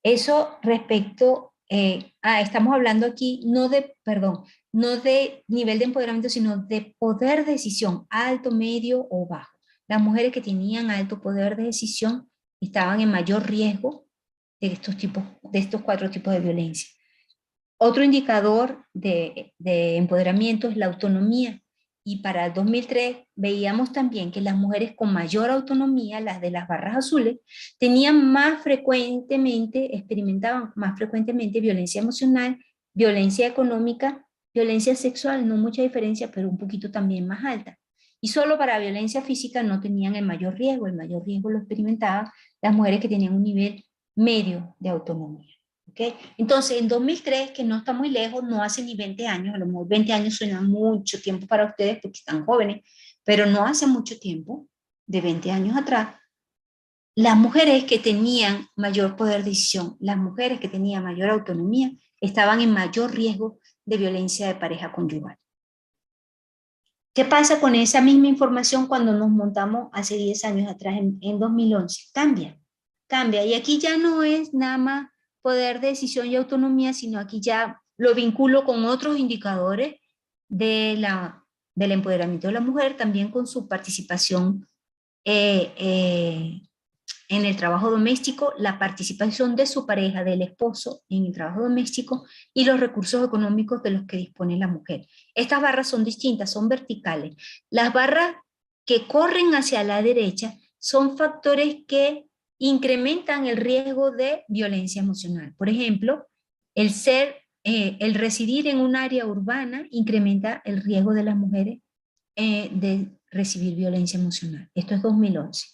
Eso respecto, estamos hablando aquí no de nivel de empoderamiento, sino de poder de decisión, alto, medio o bajo. Las mujeres que tenían alto poder de decisión estaban en mayor riesgo de estos 4 tipos de violencia. Otro indicador de empoderamiento es la autonomía. Y para el 2003 veíamos también que las mujeres con mayor autonomía, las de las barras azules, experimentaban más frecuentemente violencia emocional, violencia económica, violencia sexual, no mucha diferencia, pero un poquito también más alta. Y solo para violencia física no tenían el mayor riesgo lo experimentaban las mujeres que tenían un nivel medio de autonomía. ¿Okay? Entonces, en 2003, que no está muy lejos, no hace ni 20 años, a lo mejor 20 años suena mucho tiempo para ustedes porque están jóvenes, pero no hace mucho tiempo, de 20 años atrás, las mujeres que tenían mayor poder de decisión, las mujeres que tenían mayor autonomía, estaban en mayor riesgo de violencia de pareja conyugal. ¿Qué pasa con esa misma información cuando nos montamos hace 10 años atrás, en 2011? Cambia. Y aquí ya no es nada más poder de decisión y autonomía, sino aquí ya lo vinculo con otros indicadores del empoderamiento de la mujer, también con su participación en el trabajo doméstico, la participación de su pareja, del esposo en el trabajo doméstico y los recursos económicos de los que dispone la mujer. Estas barras son distintas, son verticales. Las barras que corren hacia la derecha son factores que incrementan el riesgo de violencia emocional. Por ejemplo, el residir en un área urbana incrementa el riesgo de las mujeres de recibir violencia emocional. Esto es 2011.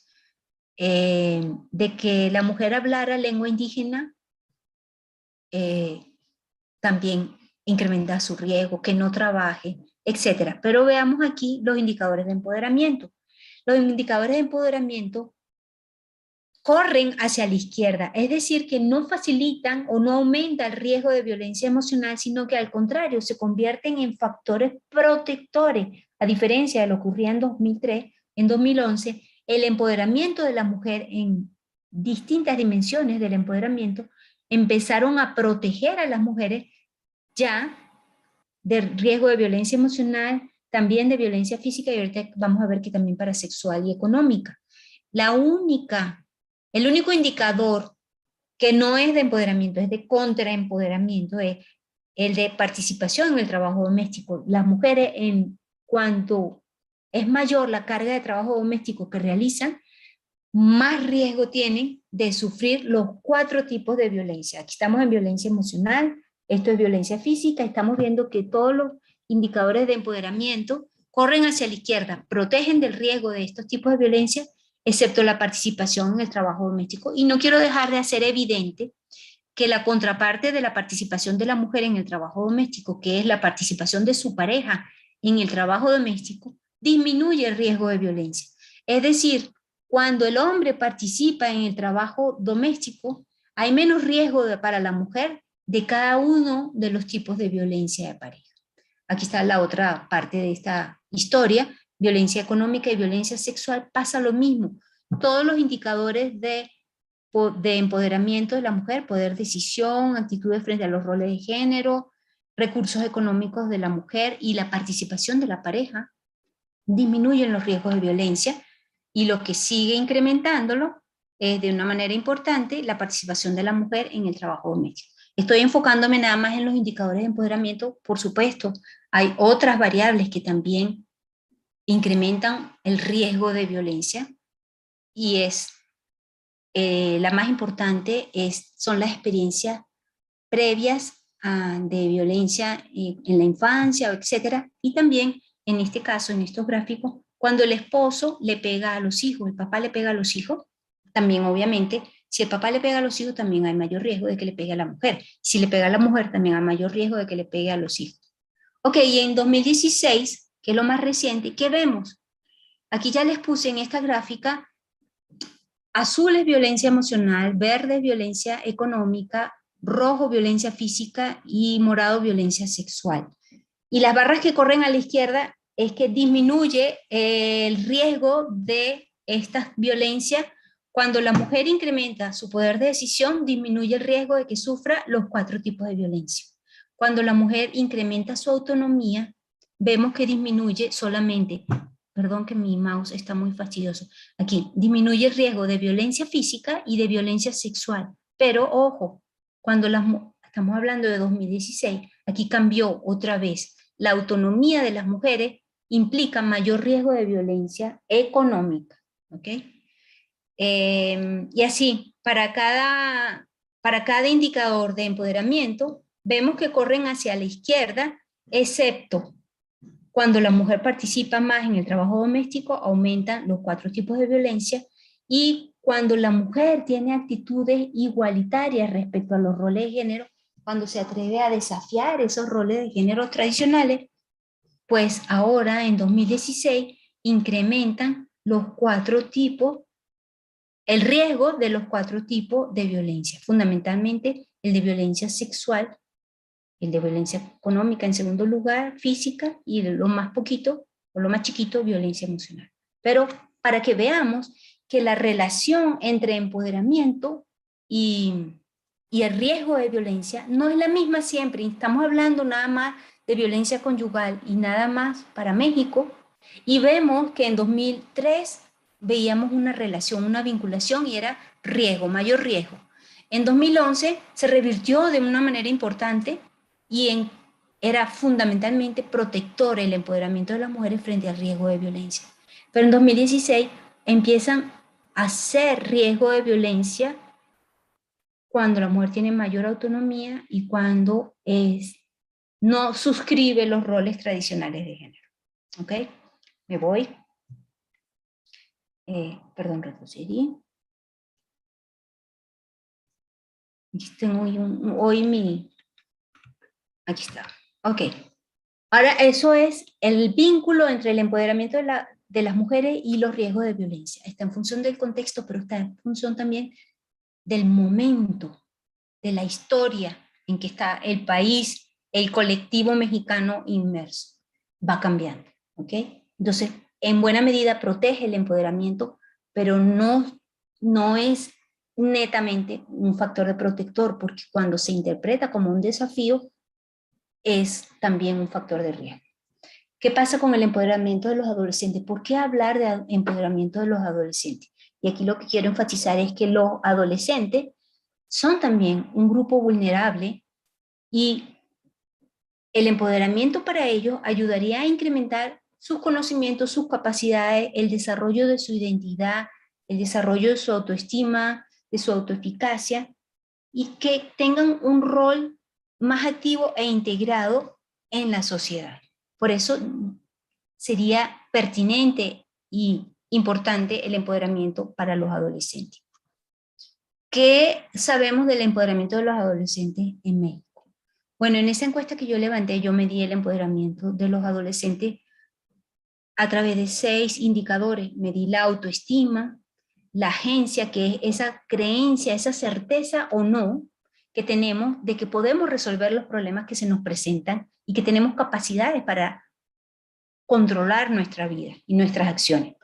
De que la mujer hablara lengua indígena también incrementa su riesgo, que no trabaje, etc. Pero veamos aquí los indicadores de empoderamiento. Los indicadores de empoderamiento corren hacia la izquierda, es decir, que no facilitan o no aumenta el riesgo de violencia emocional, sino que al contrario, se convierten en factores protectores, a diferencia de lo que ocurría en 2003, en 2011, el empoderamiento de la mujer en distintas dimensiones del empoderamiento empezaron a proteger a las mujeres ya del riesgo de violencia emocional, también de violencia física y ahorita vamos a ver que también para sexual y económica. El único indicador que no es de empoderamiento, es de contraempoderamiento, es el de participación en el trabajo doméstico. Las mujeres, en cuanto es mayor la carga de trabajo doméstico que realizan, más riesgo tienen de sufrir los 4 tipos de violencia. Aquí estamos en violencia emocional, esto es violencia física, estamos viendo que todos los indicadores de empoderamiento corren hacia la izquierda, protegen del riesgo de estos tipos de violencia, excepto la participación en el trabajo doméstico. Y no quiero dejar de hacer evidente que la contraparte de la participación de la mujer en el trabajo doméstico, que es la participación de su pareja en el trabajo doméstico, disminuye el riesgo de violencia. Es decir, cuando el hombre participa en el trabajo doméstico, hay menos riesgo para la mujer de cada uno de los tipos de violencia de pareja. Aquí está la otra parte de esta historia. Violencia económica y violencia sexual pasa lo mismo. Todos los indicadores de empoderamiento de la mujer, poder de decisión, actitudes frente a los roles de género, recursos económicos de la mujer y la participación de la pareja, disminuyen los riesgos de violencia y lo que sigue incrementándolo es de una manera importante la participación de la mujer en el trabajo doméstico. Estoy enfocándome nada más en los indicadores de empoderamiento, por supuesto, hay otras variables que también incrementan el riesgo de violencia y la más importante son las experiencias previas de violencia en la infancia, etcétera, y también en este caso, en estos gráficos, cuando el esposo le pega a los hijos, el papá le pega a los hijos, también obviamente, si el papá le pega a los hijos, también hay mayor riesgo de que le pegue a la mujer. Si le pega a la mujer, también hay mayor riesgo de que le pegue a los hijos. Ok, y en 2016, que es lo más reciente, ¿qué vemos? Aquí ya les puse en esta gráfica, azul es violencia emocional, verde es violencia económica, rojo violencia física y morado violencia sexual. Y las barras que corren a la izquierda es que disminuye el riesgo de esta violencia. Cuando la mujer incrementa su poder de decisión, disminuye el riesgo de que sufra los 4 tipos de violencia. Cuando la mujer incrementa su autonomía, vemos que disminuye solamente, perdón que mi mouse está muy fastidioso, aquí, disminuye el riesgo de violencia física y de violencia sexual. Pero ojo, cuando estamos hablando de 2016, aquí cambió otra vez. La autonomía de las mujeres implica mayor riesgo de violencia económica, ¿ok? Y así, para cada indicador de empoderamiento, vemos que corren hacia la izquierda, excepto cuando la mujer participa más en el trabajo doméstico, aumentan los 4 tipos de violencia, y cuando la mujer tiene actitudes igualitarias respecto a los roles de género, cuando se atreve a desafiar esos roles de género tradicionales, pues ahora en 2016 incrementan los 4 tipos, el riesgo de los 4 tipos de violencia, fundamentalmente el de violencia sexual, el de violencia económica en segundo lugar, física, y lo más poquito, o lo más chiquito, violencia emocional. Pero para que veamos que la relación entre empoderamiento y el riesgo de violencia no es la misma siempre. Estamos hablando nada más de violencia conyugal y nada más para México, y vemos que en 2003 veíamos una relación, una vinculación, y era riesgo, mayor riesgo. En 2011 se revirtió de una manera importante y era fundamentalmente protector el empoderamiento de las mujeres frente al riesgo de violencia. Pero en 2016 empiezan a ser riesgo de violencia cuando la mujer tiene mayor autonomía y cuando no suscribe los roles tradicionales de género. ¿Ok? Me voy. Perdón, retrocedí. Tengo aquí está. Ok. Ahora, eso es el vínculo entre el empoderamiento de las mujeres y los riesgos de violencia. Está en función del contexto, pero está en función también del momento, de la historia en que está el país, el colectivo mexicano inmerso. Va cambiando, ¿ok? Entonces, en buena medida protege el empoderamiento, pero no es netamente un factor de protector, porque cuando se interpreta como un desafío, es también un factor de riesgo. ¿Qué pasa con el empoderamiento de los adolescentes? ¿Por qué hablar de empoderamiento de los adolescentes? Y aquí lo que quiero enfatizar es que los adolescentes son también un grupo vulnerable, y el empoderamiento para ellos ayudaría a incrementar sus conocimientos, sus capacidades, el desarrollo de su identidad, el desarrollo de su autoestima, de su autoeficacia, y que tengan un rol más activo e integrado en la sociedad. Por eso sería pertinente y importante el empoderamiento para los adolescentes. ¿Qué sabemos del empoderamiento de los adolescentes en México? Bueno, en esa encuesta que yo levanté, yo medí el empoderamiento de los adolescentes a través de 6 indicadores. Medí la autoestima, la agencia, que es esa creencia, esa certeza o no que tenemos de que podemos resolver los problemas que se nos presentan y que tenemos capacidades para controlar nuestra vida y nuestras acciones.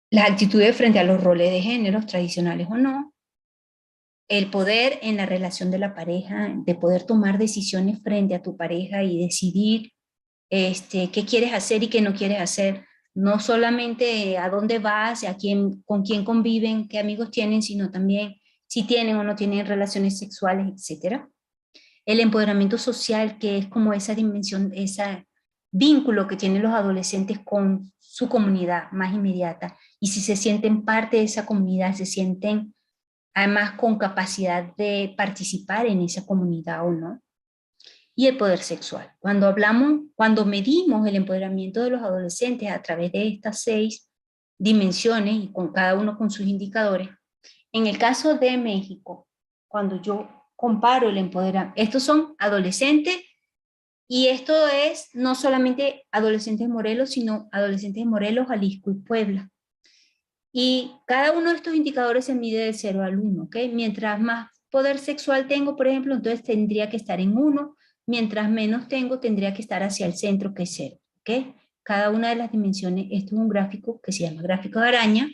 Las actitudes frente a los roles de género, tradicionales o no, el poder en la relación de la pareja, de poder tomar decisiones frente a tu pareja y decidir qué quieres hacer y qué no quieres hacer, no solamente a dónde vas, con quién conviven, qué amigos tienen, sino también si tienen o no tienen relaciones sexuales, etc. El empoderamiento social, que es como esa dimensión, ese vínculo que tienen los adolescentes con su comunidad más inmediata, y si se sienten parte de esa comunidad, se sienten además con capacidad de participar en esa comunidad o no. Y el poder sexual. Cuando medimos el empoderamiento de los adolescentes a través de estas 6 dimensiones y con cada uno con sus indicadores, en el caso de México, cuando yo comparo el empoderamiento, estos son adolescentes y esto es no solamente adolescentes de Morelos, sino adolescentes de Morelos, Jalisco y Puebla. Y cada uno de estos indicadores se mide de 0 al 1, ¿ok? Mientras más poder sexual tengo, por ejemplo, entonces tendría que estar en 1, mientras menos tengo, tendría que estar hacia el centro, que es 0, ¿ok? Cada una de las dimensiones, esto es un gráfico que se llama gráfico de araña,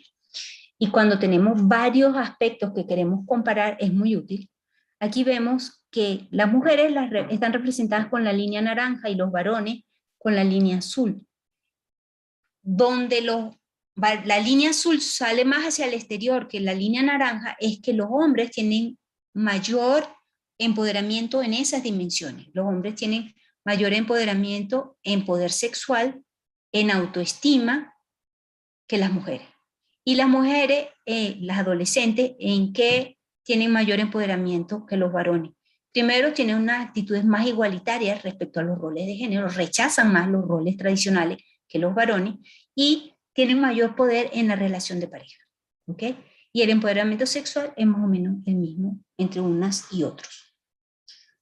y cuando tenemos varios aspectos que queremos comparar, es muy útil. Aquí vemos que las mujeres están representadas con la línea naranja y los varones con la línea azul. Donde la línea azul sale más hacia el exterior que la línea naranja es que los hombres tienen mayor empoderamiento en esas dimensiones. Los hombres tienen mayor empoderamiento en poder sexual, en autoestima, que las mujeres. Y las mujeres, las adolescentes, ¿en qué tienen mayor empoderamiento que los varones? Primero, tienen unas actitudes más igualitarias respecto a los roles de género, rechazan más los roles tradicionales que los varones y tienen mayor poder en la relación de pareja. ¿Ok? Y el empoderamiento sexual es más o menos el mismo entre unas y otros.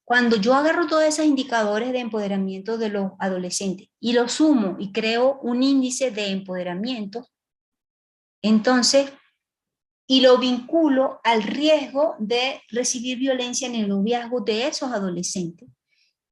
Cuando yo agarro todos esos indicadores de empoderamiento de los adolescentes y los sumo y creo un índice de empoderamiento, entonces, y lo vinculo al riesgo de recibir violencia en el noviazgo de esos adolescentes,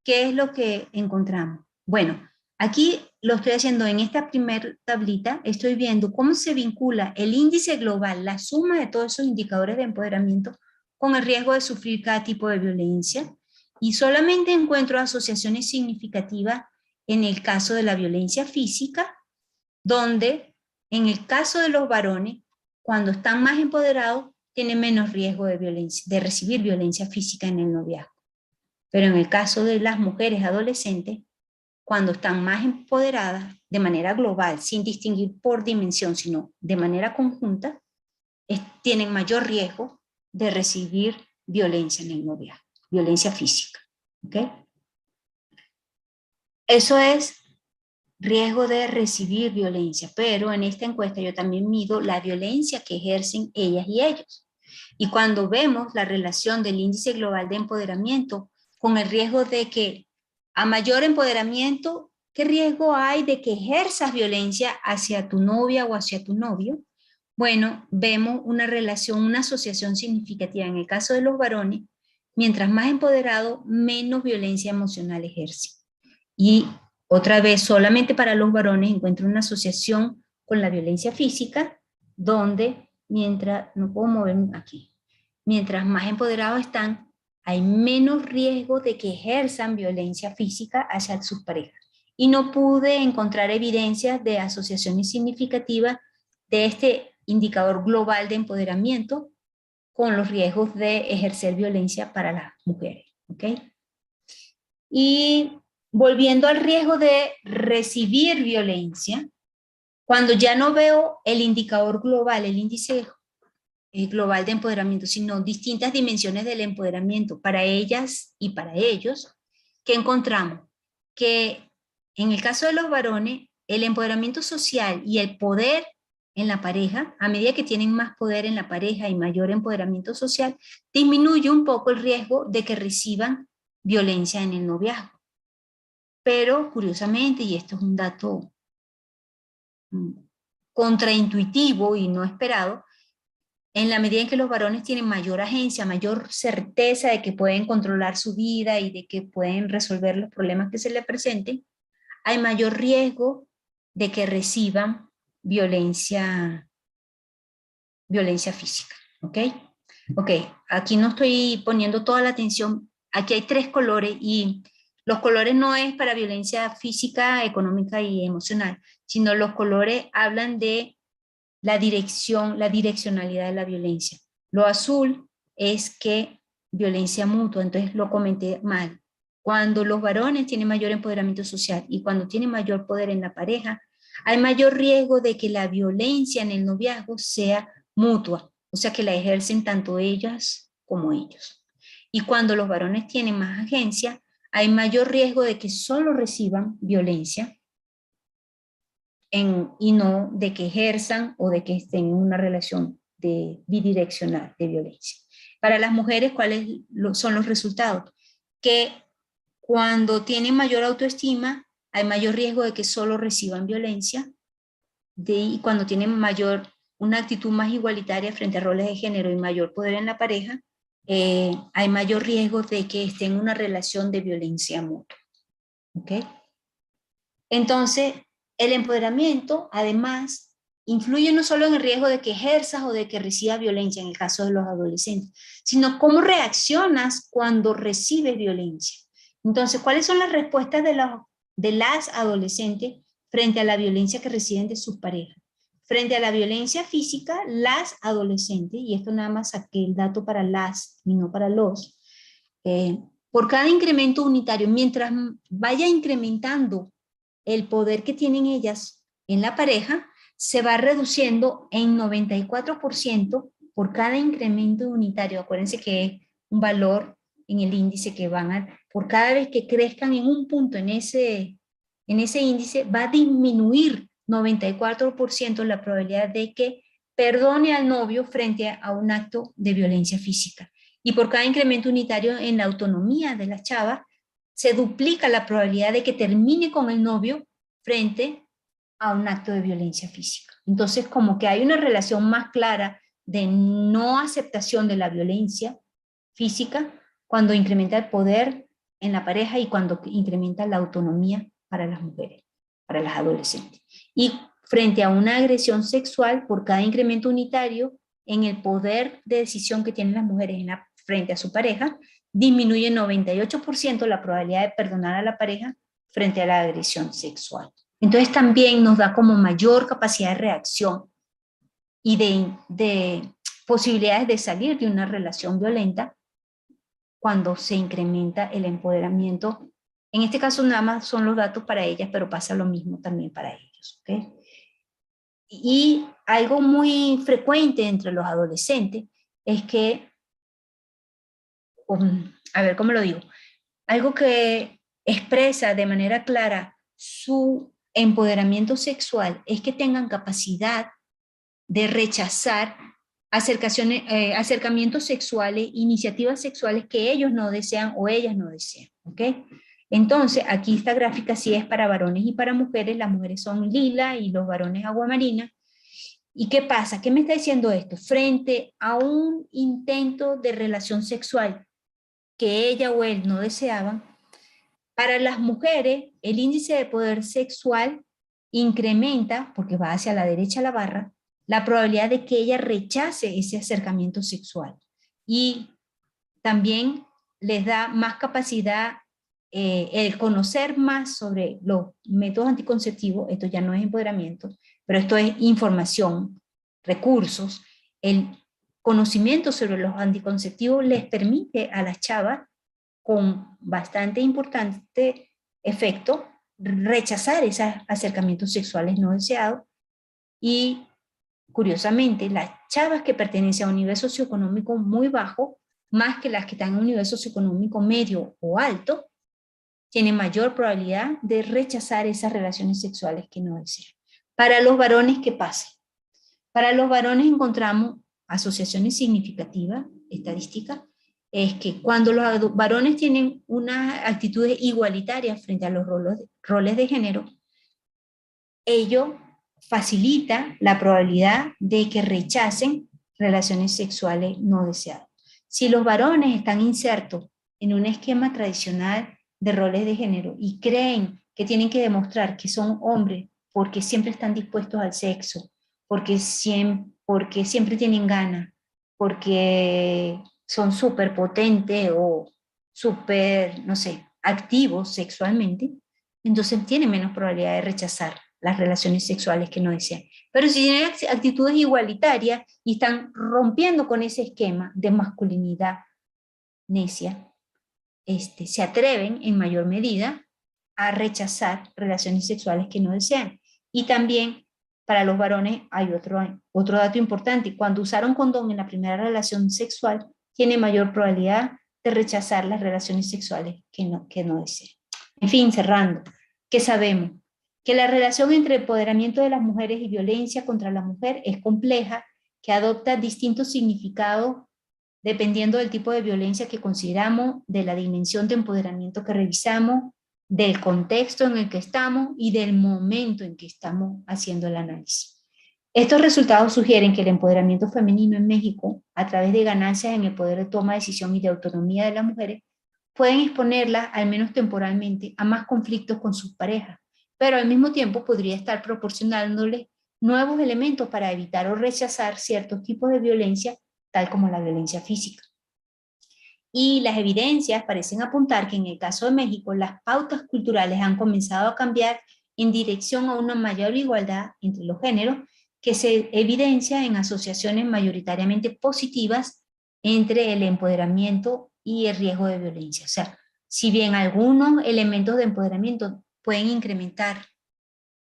¿qué es lo que encontramos? Bueno, aquí lo estoy haciendo en esta primera tablita, estoy viendo cómo se vincula el índice global, la suma de todos esos indicadores de empoderamiento, con el riesgo de sufrir cada tipo de violencia, y solamente encuentro asociaciones significativas en el caso de la violencia física, donde en el caso de los varones, cuando están más empoderados, tienen menos riesgo de violencia, de recibir violencia física en el noviazgo. Pero en el caso de las mujeres adolescentes, cuando están más empoderadas de manera global, sin distinguir por dimensión, sino de manera conjunta, tienen mayor riesgo de recibir violencia en el noviazgo, violencia física. ¿Ok? Eso es riesgo de recibir violencia, pero en esta encuesta yo también mido la violencia que ejercen ellas y ellos. Y cuando vemos la relación del índice global de empoderamiento con el riesgo de que a mayor empoderamiento, ¿qué riesgo hay de que ejerzas violencia hacia tu novia o hacia tu novio? Bueno, vemos una relación, una asociación significativa. En el caso de los varones, mientras más empoderado, menos violencia emocional ejerce. Y otra vez, solamente para los varones encuentro una asociación con la violencia física, donde no puedo moverme aquí, mientras más empoderados están, hay menos riesgo de que ejerzan violencia física hacia sus parejas. Y no pude encontrar evidencias de asociaciones significativas de este indicador global de empoderamiento con los riesgos de ejercer violencia para las mujeres. ¿Ok? Y volviendo al riesgo de recibir violencia, cuando ya no veo el indicador global, el índice global de empoderamiento, sino distintas dimensiones del empoderamiento para ellas y para ellos, ¿qué encontramos? Que en el caso de los varones, el empoderamiento social y el poder en la pareja, a medida que tienen más poder en la pareja y mayor empoderamiento social, disminuye un poco el riesgo de que reciban violencia en el noviazgo. Pero curiosamente, y esto es un dato contraintuitivo y no esperado, en la medida en que los varones tienen mayor agencia, mayor certeza de que pueden controlar su vida y de que pueden resolver los problemas que se les presenten, hay mayor riesgo de que reciban violencia física. ¿Ok? Ok, aquí no estoy poniendo toda la atención. Aquí hay 3 colores y los colores no es para violencia física, económica y emocional, sino los colores hablan de la direccionalidad de la violencia. Lo azul es que violencia mutua, entonces lo comenté mal. Cuando los varones tienen mayor empoderamiento social y cuando tienen mayor poder en la pareja, hay mayor riesgo de que la violencia en el noviazgo sea mutua. o sea que la ejercen tanto ellas como ellos. Y cuando los varones tienen más agencia, hay mayor riesgo de que solo reciban violencia y no de que ejerzan o de que estén en una relación bidireccional de violencia. Para las mujeres, ¿cuáles son los resultados? Que cuando tienen mayor autoestima, hay mayor riesgo de que solo reciban violencia, y cuando tienen una actitud más igualitaria frente a roles de género y mayor poder en la pareja, hay mayor riesgo de que estén en una relación de violencia mutua. ¿Ok? Entonces, el empoderamiento, además, influye no solo en el riesgo de que ejerzas o de que recibas violencia en el caso de los adolescentes, sino cómo reaccionas cuando recibes violencia. Entonces, ¿cuáles son las respuestas de las adolescentes frente a la violencia que reciben de sus parejas? Frente a la violencia física, las adolescentes, y esto nada más saqué el dato para las y no para los, por cada incremento unitario, mientras vaya incrementando el poder que tienen ellas en la pareja, se va reduciendo en 94% por cada incremento unitario. Acuérdense que es un valor en el índice que por cada vez que crezcan en un punto en ese índice, va a disminuir 94% la probabilidad de que perdone al novio frente a un acto de violencia física. Y por cada incremento unitario en la autonomía de la chava, se duplica la probabilidad de que termine con el novio frente a un acto de violencia física. Entonces, como que hay una relación más clara de no aceptación de la violencia física cuando incrementa el poder en la pareja y cuando incrementa la autonomía para las mujeres, para las adolescentes. Y frente a una agresión sexual, por cada incremento unitario en el poder de decisión que tienen las mujeres frente a su pareja, disminuye 98% la probabilidad de perdonar a la pareja frente a la agresión sexual. Entonces también nos da como mayor capacidad de reacción y de posibilidades de salir de una relación violenta cuando se incrementa el empoderamiento. En este caso nada más son los datos para ellas, pero pasa lo mismo también para ellos. ¿Okay? Y algo muy frecuente entre los adolescentes es que, a ver, ¿cómo lo digo? Algo que expresa de manera clara su empoderamiento sexual es que tengan capacidad de rechazar acercamientos sexuales, iniciativas sexuales que ellos no desean o ellas no desean. ¿Ok? Entonces, aquí esta gráfica sí es para varones y para mujeres. Las mujeres son lila y los varones agua marina. ¿Y qué pasa? ¿Qué me está diciendo esto? Frente a un intento de relación sexual que ella o él no deseaban, para las mujeres el índice de poder sexual incrementa, porque va hacia la derecha la barra, la probabilidad de que ella rechace ese acercamiento sexual. Y también les da más capacidad el conocer más sobre los métodos anticonceptivos. Esto ya no es empoderamiento, pero esto es información, recursos. El conocimiento sobre los anticonceptivos les permite a las chavas con bastante importante efecto rechazar esos acercamientos sexuales no deseados. Y curiosamente, las chavas que pertenecen a un nivel socioeconómico muy bajo, más que las que están en un nivel socioeconómico medio o alto, tienen mayor probabilidad de rechazar esas relaciones sexuales que no desean. Para los varones, ¿qué pasa? Para los varones encontramos asociaciones significativas, estadísticas, es que cuando los varones tienen unas actitudes igualitarias frente a los roles de género, ello facilita la probabilidad de que rechacen relaciones sexuales no deseadas. Si los varones están insertos en un esquema tradicional de roles de género y creen que tienen que demostrar que son hombres porque siempre están dispuestos al sexo, porque siempre tienen ganas, porque son súper potentes o súper, no sé, activos sexualmente, entonces tienen menos probabilidad de rechazar las relaciones sexuales que no desean. Pero si tienen actitudes igualitarias y están rompiendo con ese esquema de masculinidad necia, se atreven en mayor medida a rechazar relaciones sexuales que no desean. Y también Para los varones hay otro dato importante. Cuando usaron condón en la primera relación sexual, tiene mayor probabilidad de rechazar las relaciones sexuales que no desean. En fin, cerrando, ¿qué sabemos? Que la relación entre empoderamiento de las mujeres y violencia contra la mujer es compleja, que adopta distintos significados dependiendo del tipo de violencia que consideramos, de la dimensión de empoderamiento que revisamos, del contexto en el que estamos y del momento en que estamos haciendo el análisis. Estos resultados sugieren que el empoderamiento femenino en México, a través de ganancias en el poder de toma de decisión y de autonomía de las mujeres, pueden exponerlas, al menos temporalmente, a más conflictos con sus parejas, pero al mismo tiempo podría estar proporcionándoles nuevos elementos para evitar o rechazar ciertos tipos de violencia, tal como la violencia física. Y las evidencias parecen apuntar que en el caso de México, las pautas culturales han comenzado a cambiar en dirección a una mayor igualdad entre los géneros, que se evidencia en asociaciones mayoritariamente positivas entre el empoderamiento y el riesgo de violencia. O sea, si bien algunos elementos de empoderamiento pueden incrementar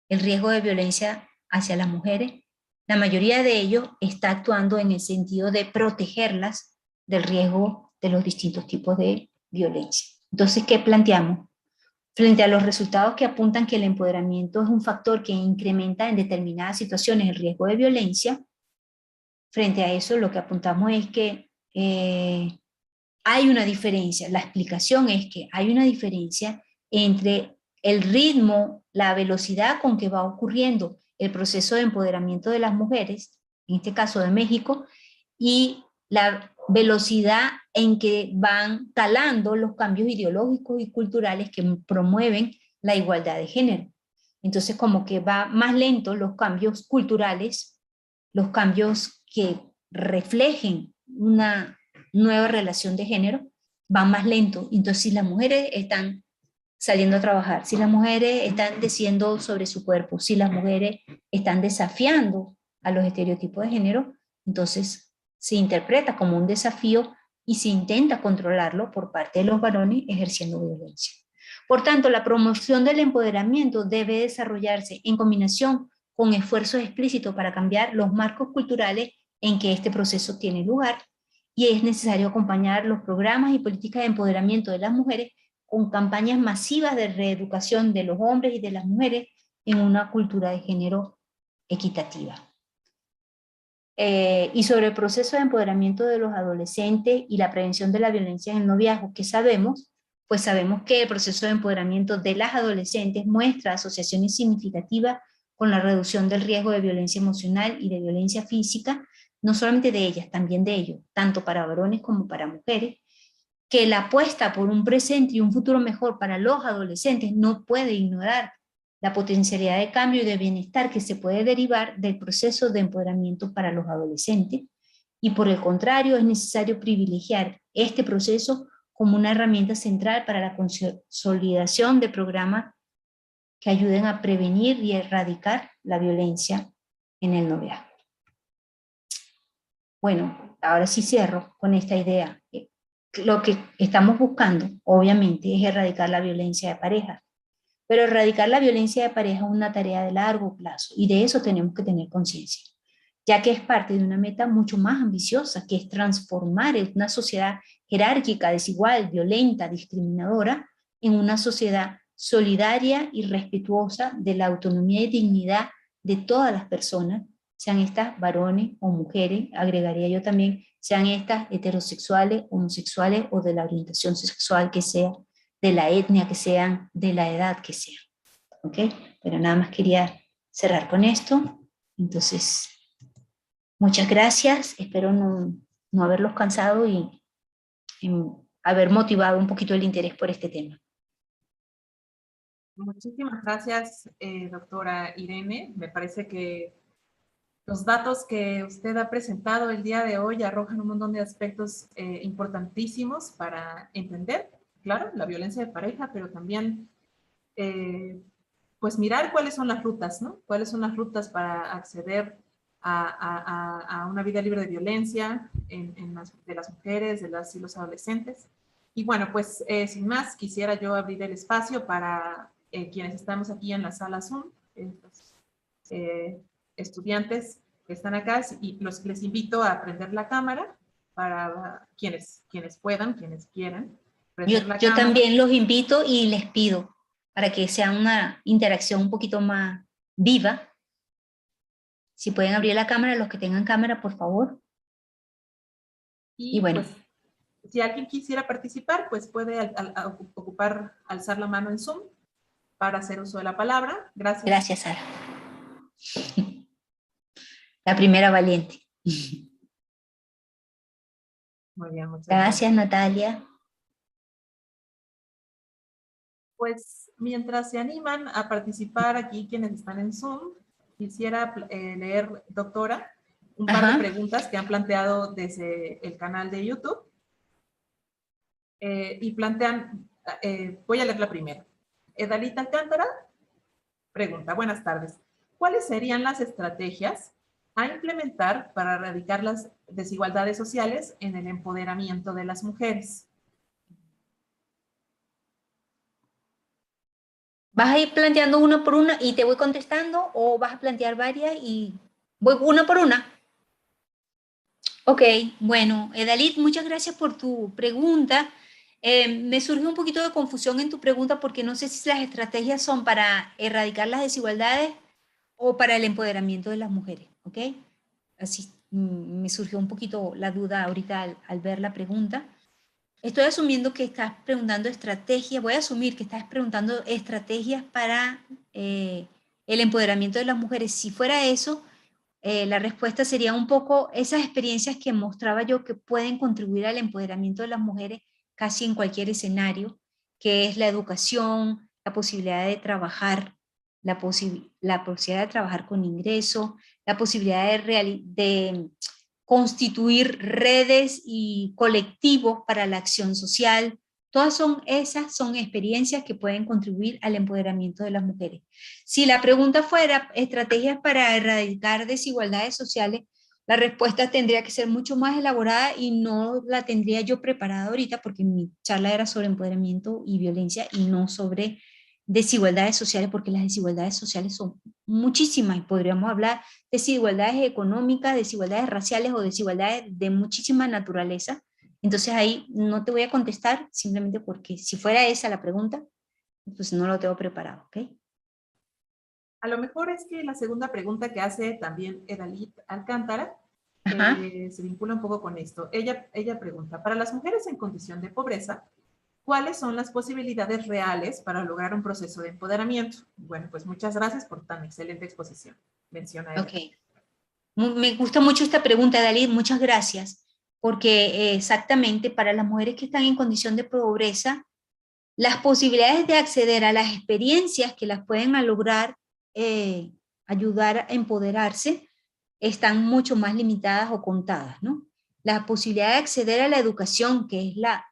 el riesgo de violencia hacia las mujeres, la mayoría de ellos está actuando en el sentido de protegerlas del riesgo de los distintos tipos de violencia. Entonces, ¿qué planteamos? Frente a los resultados que apuntan que el empoderamiento es un factor que incrementa en determinadas situaciones el riesgo de violencia, frente a eso lo que apuntamos es que hay una diferencia. La explicación es que hay una diferencia entre el ritmo, la velocidad con que va ocurriendo el proceso de empoderamiento de las mujeres, en este caso de México, y la velocidad en que van calando los cambios ideológicos y culturales que promueven la igualdad de género. Entonces, como que va más lento los cambios culturales, los cambios que reflejen una nueva relación de género, van más lento. Entonces, si las mujeres están saliendo a trabajar, si las mujeres están diciendo sobre su cuerpo, si las mujeres están desafiando a los estereotipos de género, entonces se interpreta como un desafío y se intenta controlarlo por parte de los varones ejerciendo violencia. Por tanto, la promoción del empoderamiento debe desarrollarse en combinación con esfuerzos explícitos para cambiar los marcos culturales en que este proceso tiene lugar, y es necesario acompañar los programas y políticas de empoderamiento de las mujeres con campañas masivas de reeducación de los hombres y de las mujeres en una cultura de género equitativa. Y sobre el proceso de empoderamiento de los adolescentes y la prevención de la violencia en el noviazgo, ¿qué sabemos? Pues sabemos que el proceso de empoderamiento de las adolescentes muestra asociaciones significativas con la reducción del riesgo de violencia emocional y de violencia física, no solamente de ellas, también de ellos, tanto para varones como para mujeres, que la apuesta por un presente y un futuro mejor para los adolescentes no puede ignorar la potencialidad de cambio y de bienestar que se puede derivar del proceso de empoderamiento para los adolescentes, y por el contrario es necesario privilegiar este proceso como una herramienta central para la consolidación de programas que ayuden a prevenir y erradicar la violencia en el noviazgo. Bueno, ahora sí cierro con esta idea. Lo que estamos buscando, obviamente, es erradicar la violencia de pareja, pero erradicar la violencia de pareja es una tarea de largo plazo y de eso tenemos que tener conciencia, ya que es parte de una meta mucho más ambiciosa, que es transformar una sociedad jerárquica, desigual, violenta, discriminadora, en una sociedad solidaria y respetuosa de la autonomía y dignidad de todas las personas, sean estas varones o mujeres, agregaría yo también, sean estas heterosexuales, homosexuales o de la orientación sexual que sea, de la etnia que sean, de la edad que sean. ¿Ok? Pero nada más quería cerrar con esto. Entonces, muchas gracias. Espero no haberlos cansado y haber motivado un poquito el interés por este tema. Muchísimas gracias, doctora Irene. Me parece que los datos que usted ha presentado el día de hoy arrojan un montón de aspectos importantísimos para entender, claro, la violencia de pareja, pero también pues mirar cuáles son las rutas, ¿no? Cuáles son las rutas para acceder a una vida libre de violencia de las mujeres, de las y los adolescentes. Y bueno, pues sin más, quisiera yo abrir el espacio para quienes estamos aquí en la sala Zoom. estudiantes que están acá y les invito a prender la cámara para quienes puedan, quienes quieran. Yo también los invito y les pido para que sea una interacción un poquito más viva. Si pueden abrir la cámara, los que tengan cámara, por favor. Y bueno. Pues, si alguien quisiera participar, pues puede alzar la mano en Zoom para hacer uso de la palabra. Gracias. Gracias, Sara. La primera valiente. Muy bien, muchas gracias. Natalia. Pues mientras se animan a participar aquí quienes están en Zoom, quisiera leer, doctora, un par de preguntas que han planteado desde el canal de YouTube. Y plantean, voy a leer la primera. Edalita Alcántara pregunta, buenas tardes. ¿Cuáles serían las estrategias a implementar para erradicar las desigualdades sociales en el empoderamiento de las mujeres? ¿Vas a ir planteando una por una y te voy contestando o vas a plantear varias y voy una por una? Ok, bueno, Edalit, muchas gracias por tu pregunta. Me surge un poquito de confusión en tu pregunta porque no sé si las estrategias son para erradicar las desigualdades o para el empoderamiento de las mujeres, ¿ok? Así me surgió un poquito la duda ahorita al ver la pregunta. Estoy asumiendo que estás preguntando estrategias, voy a asumir que estás preguntando estrategias para el empoderamiento de las mujeres. Si fuera eso, la respuesta sería un poco esas experiencias que mostraba yo que pueden contribuir al empoderamiento de las mujeres casi en cualquier escenario, que es la educación, la posibilidad de trabajar, la posibilidad de trabajar con ingreso, la posibilidad de constituir redes y colectivos para la acción social. Todas esas son experiencias que pueden contribuir al empoderamiento de las mujeres. Si la pregunta fuera estrategias para erradicar desigualdades sociales, la respuesta tendría que ser mucho más elaborada y no la tendría yo preparada ahorita porque mi charla era sobre empoderamiento y violencia y no sobre desigualdades sociales, porque las desigualdades sociales son muchísimas y podríamos hablar de desigualdades económicas, desigualdades raciales o desigualdades de muchísima naturaleza. Entonces ahí no te voy a contestar simplemente porque si fuera esa la pregunta, pues no lo tengo preparado, ¿ok? A lo mejor es que la segunda pregunta que hace también Edalit Alcántara se vincula un poco con esto. Ella pregunta, para las mujeres en condición de pobreza, ¿cuáles son las posibilidades reales para lograr un proceso de empoderamiento? Bueno, pues muchas gracias por tan excelente exposición. Menciona ella. Ok. Me gusta mucho esta pregunta, Dalit, muchas gracias, porque exactamente para las mujeres que están en condición de pobreza, las posibilidades de acceder a las experiencias que las pueden lograr ayudar a empoderarse están mucho más limitadas o contadas, ¿no? La posibilidad de acceder a la educación, que es la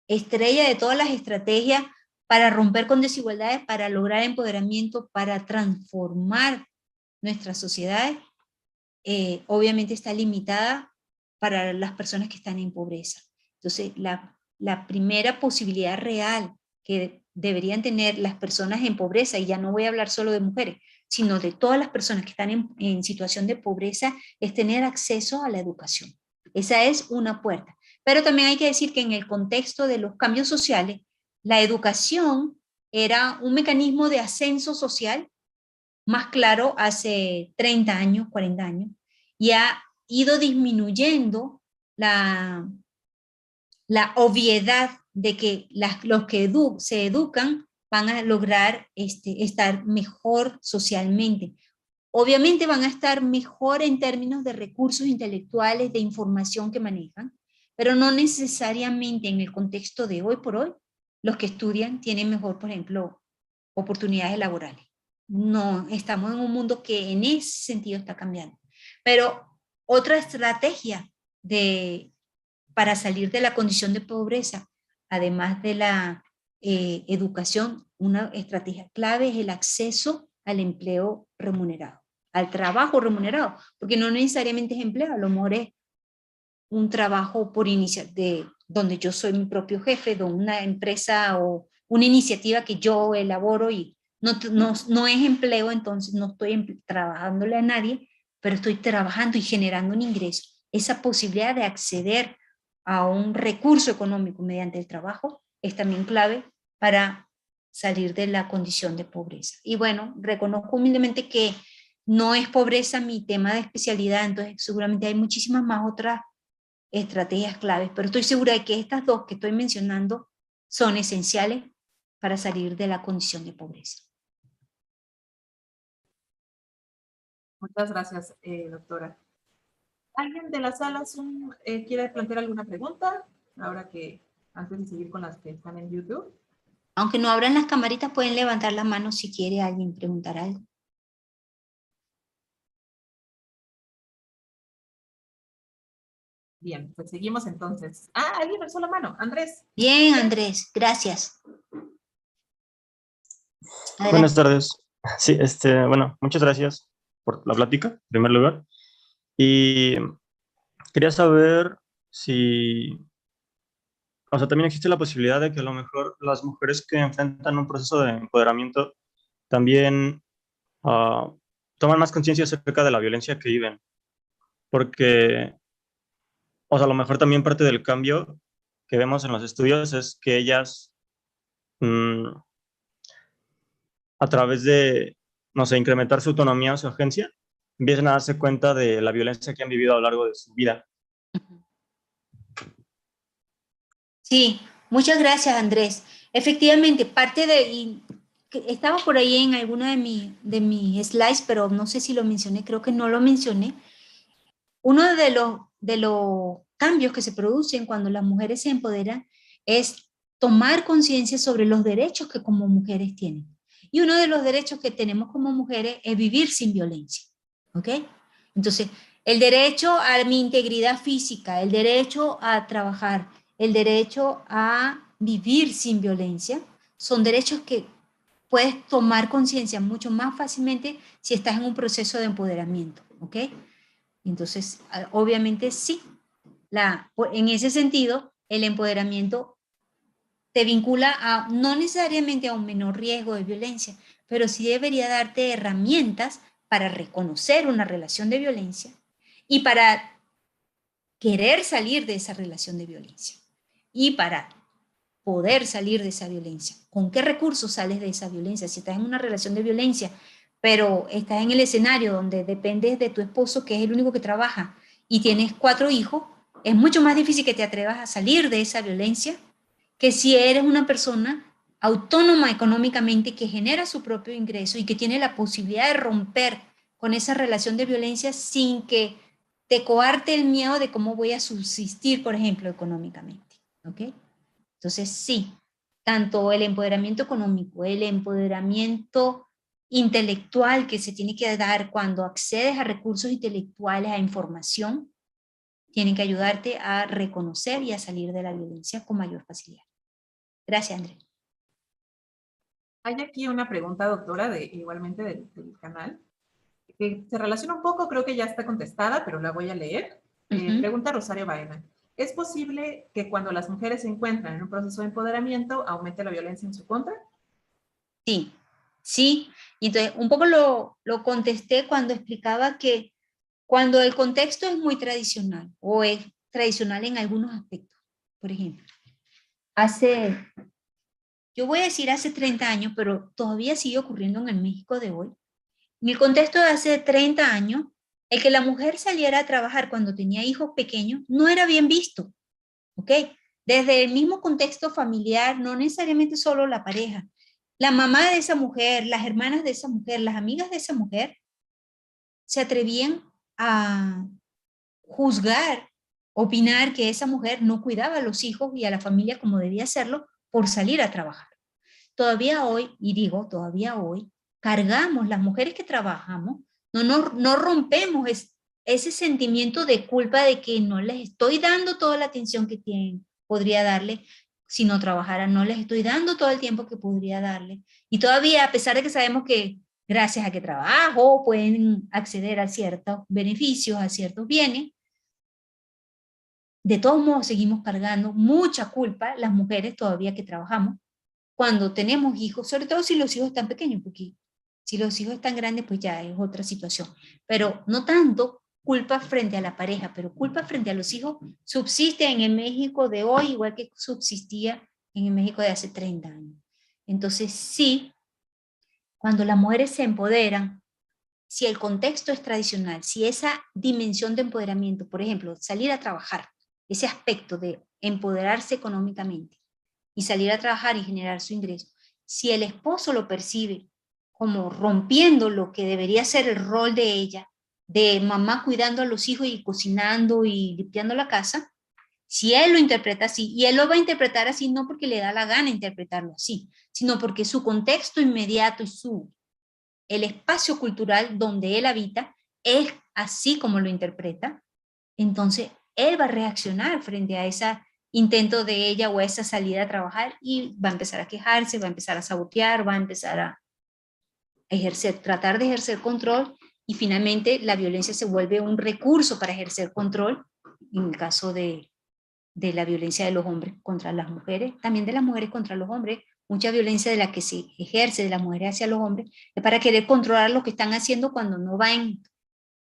estrella de todas las estrategias para romper con desigualdades, para lograr empoderamiento, para transformar nuestras sociedades, obviamente está limitada para las personas que están en pobreza. Entonces, la primera posibilidad real que deberían tener las personas en pobreza, y ya no voy a hablar solo de mujeres, sino de todas las personas que están en situación de pobreza, es tener acceso a la educación. Esa es una puerta. Pero también hay que decir que en el contexto de los cambios sociales, la educación era un mecanismo de ascenso social más claro hace 30 años, 40 años, y ha ido disminuyendo la obviedad de que los que se educan van a lograr estar mejor socialmente. Obviamente van a estar mejor en términos de recursos intelectuales, de información que manejan, pero no necesariamente en el contexto de hoy por hoy, los que estudian tienen mejor, por ejemplo, oportunidades laborales. No, estamos en un mundo que en ese sentido está cambiando. Pero otra estrategia para salir de la condición de pobreza, además de la educación, una estrategia clave es el acceso al empleo remunerado, al trabajo remunerado, porque no necesariamente es empleo, a lo mejor es un trabajo por iniciativa, donde yo soy mi propio jefe, de una empresa o una iniciativa que yo elaboro y no es empleo, entonces no estoy trabajándole a nadie, pero estoy trabajando y generando un ingreso. Esa posibilidad de acceder a un recurso económico mediante el trabajo es también clave para salir de la condición de pobreza. Y bueno, reconozco humildemente que no es pobreza mi tema de especialidad, entonces seguramente hay muchísimas más otras estrategias claves, pero estoy segura de que estas dos que estoy mencionando son esenciales para salir de la condición de pobreza. Muchas gracias, doctora. ¿Alguien de la sala Zoom quiere plantear alguna pregunta? Ahora que, antes de seguir con las que están en YouTube. Aunque no abran las camaritas, pueden levantar la mano si quiere alguien preguntar algo. Bien, pues seguimos entonces. Ah, alguien alzó la mano. Andrés. Bien, Andrés, gracias. Adelante. Buenas tardes. Sí, bueno, muchas gracias por la plática, en primer lugar. Y quería saber si, o sea, también existe la posibilidad de que a lo mejor las mujeres que enfrentan un proceso de empoderamiento también toman más conciencia acerca de la violencia que viven. Porque, o sea, a lo mejor también parte del cambio que vemos en los estudios es que ellas, a través de, no sé, incrementar su autonomía o su agencia, empiezan a darse cuenta de la violencia que han vivido a lo largo de su vida. Sí, muchas gracias, Andrés. Efectivamente, parte de, estaba por ahí en alguno de mis slides, pero no sé si lo mencioné, creo que no lo mencioné. Uno de los cambios que se producen cuando las mujeres se empoderan es tomar conciencia sobre los derechos que como mujeres tienen. Y uno de los derechos que tenemos como mujeres es vivir sin violencia. ¿Ok? Entonces, el derecho a mi integridad física, el derecho a trabajar, el derecho a vivir sin violencia, son derechos que puedes tomar conciencia mucho más fácilmente si estás en un proceso de empoderamiento. ¿Ok? Entonces, obviamente sí, en ese sentido, el empoderamiento te vincula a, no necesariamente a un menor riesgo de violencia, pero sí debería darte herramientas para reconocer una relación de violencia y para querer salir de esa relación de violencia y para poder salir de esa violencia. ¿Con qué recursos sales de esa violencia? Si estás en una relación de violencia, pero estás en el escenario donde dependes de tu esposo, que es el único que trabaja, y tienes 4 hijos, es mucho más difícil que te atrevas a salir de esa violencia que si eres una persona autónoma económicamente que genera su propio ingreso y que tiene la posibilidad de romper con esa relación de violencia sin que te coarte el miedo de cómo voy a subsistir, por ejemplo, económicamente. ¿Ok? Entonces, sí, tanto el empoderamiento económico, el empoderamiento intelectual que se tiene que dar cuando accedes a recursos intelectuales, a información, tienen que ayudarte a reconocer y a salir de la violencia con mayor facilidad. Gracias, Andrés. Hay aquí una pregunta, doctora, igualmente del canal, que se relaciona un poco, creo que ya está contestada, pero la voy a leer. Pregunta Rosario Baena. ¿Es posible que cuando las mujeres se encuentran en un proceso de empoderamiento aumente la violencia en su contra? Sí, sí. Y entonces, un poco lo contesté cuando explicaba que cuando el contexto es muy tradicional o es tradicional en algunos aspectos. Por ejemplo, yo voy a decir hace 30 años, pero todavía sigue ocurriendo en el México de hoy. En el contexto de hace 30 años, el que la mujer saliera a trabajar cuando tenía hijos pequeños no era bien visto, ¿ok? Desde el mismo contexto familiar, no necesariamente solo la pareja. La mamá de esa mujer, las hermanas de esa mujer, las amigas de esa mujer, se atrevían a juzgar, opinar que esa mujer no cuidaba a los hijos y a la familia como debía hacerlo por salir a trabajar. Todavía hoy, y digo todavía hoy, cargamos las mujeres que trabajamos, no rompemos ese sentimiento de culpa de que no les estoy dando toda la atención que podría darle si no trabajara, no les estoy dando todo el tiempo que podría darle. Y todavía, a pesar de que sabemos que gracias a que trabajo pueden acceder a ciertos beneficios, a ciertos bienes, de todos modos seguimos cargando mucha culpa las mujeres todavía que trabajamos cuando tenemos hijos, sobre todo si los hijos están pequeños, porque si los hijos están grandes, pues ya es otra situación. Pero no tanto culpa frente a la pareja, pero culpa frente a los hijos subsiste en el México de hoy, igual que subsistía en el México de hace 30 años. Entonces, sí, cuando las mujeres se empoderan, si el contexto es tradicional, si esa dimensión de empoderamiento, por ejemplo, salir a trabajar, ese aspecto de empoderarse económicamente y salir a trabajar y generar su ingreso, si el esposo lo percibe como rompiendo lo que debería ser el rol de ella, de mamá cuidando a los hijos y cocinando y limpiando la casa, si él lo interpreta así, y él lo va a interpretar así no porque le da la gana interpretarlo así, sino porque su contexto inmediato y el espacio cultural donde él habita es así como lo interpreta, entonces él va a reaccionar frente a ese intento de ella o a esa salida a trabajar y va a empezar a quejarse, va a empezar a sabotear, va a empezar a tratar de ejercer control y finalmente la violencia se vuelve un recurso para ejercer control, en el caso de la violencia de los hombres contra las mujeres, también de las mujeres contra los hombres, mucha violencia de la que se ejerce de las mujeres hacia los hombres, es para querer controlar lo que están haciendo cuando no va en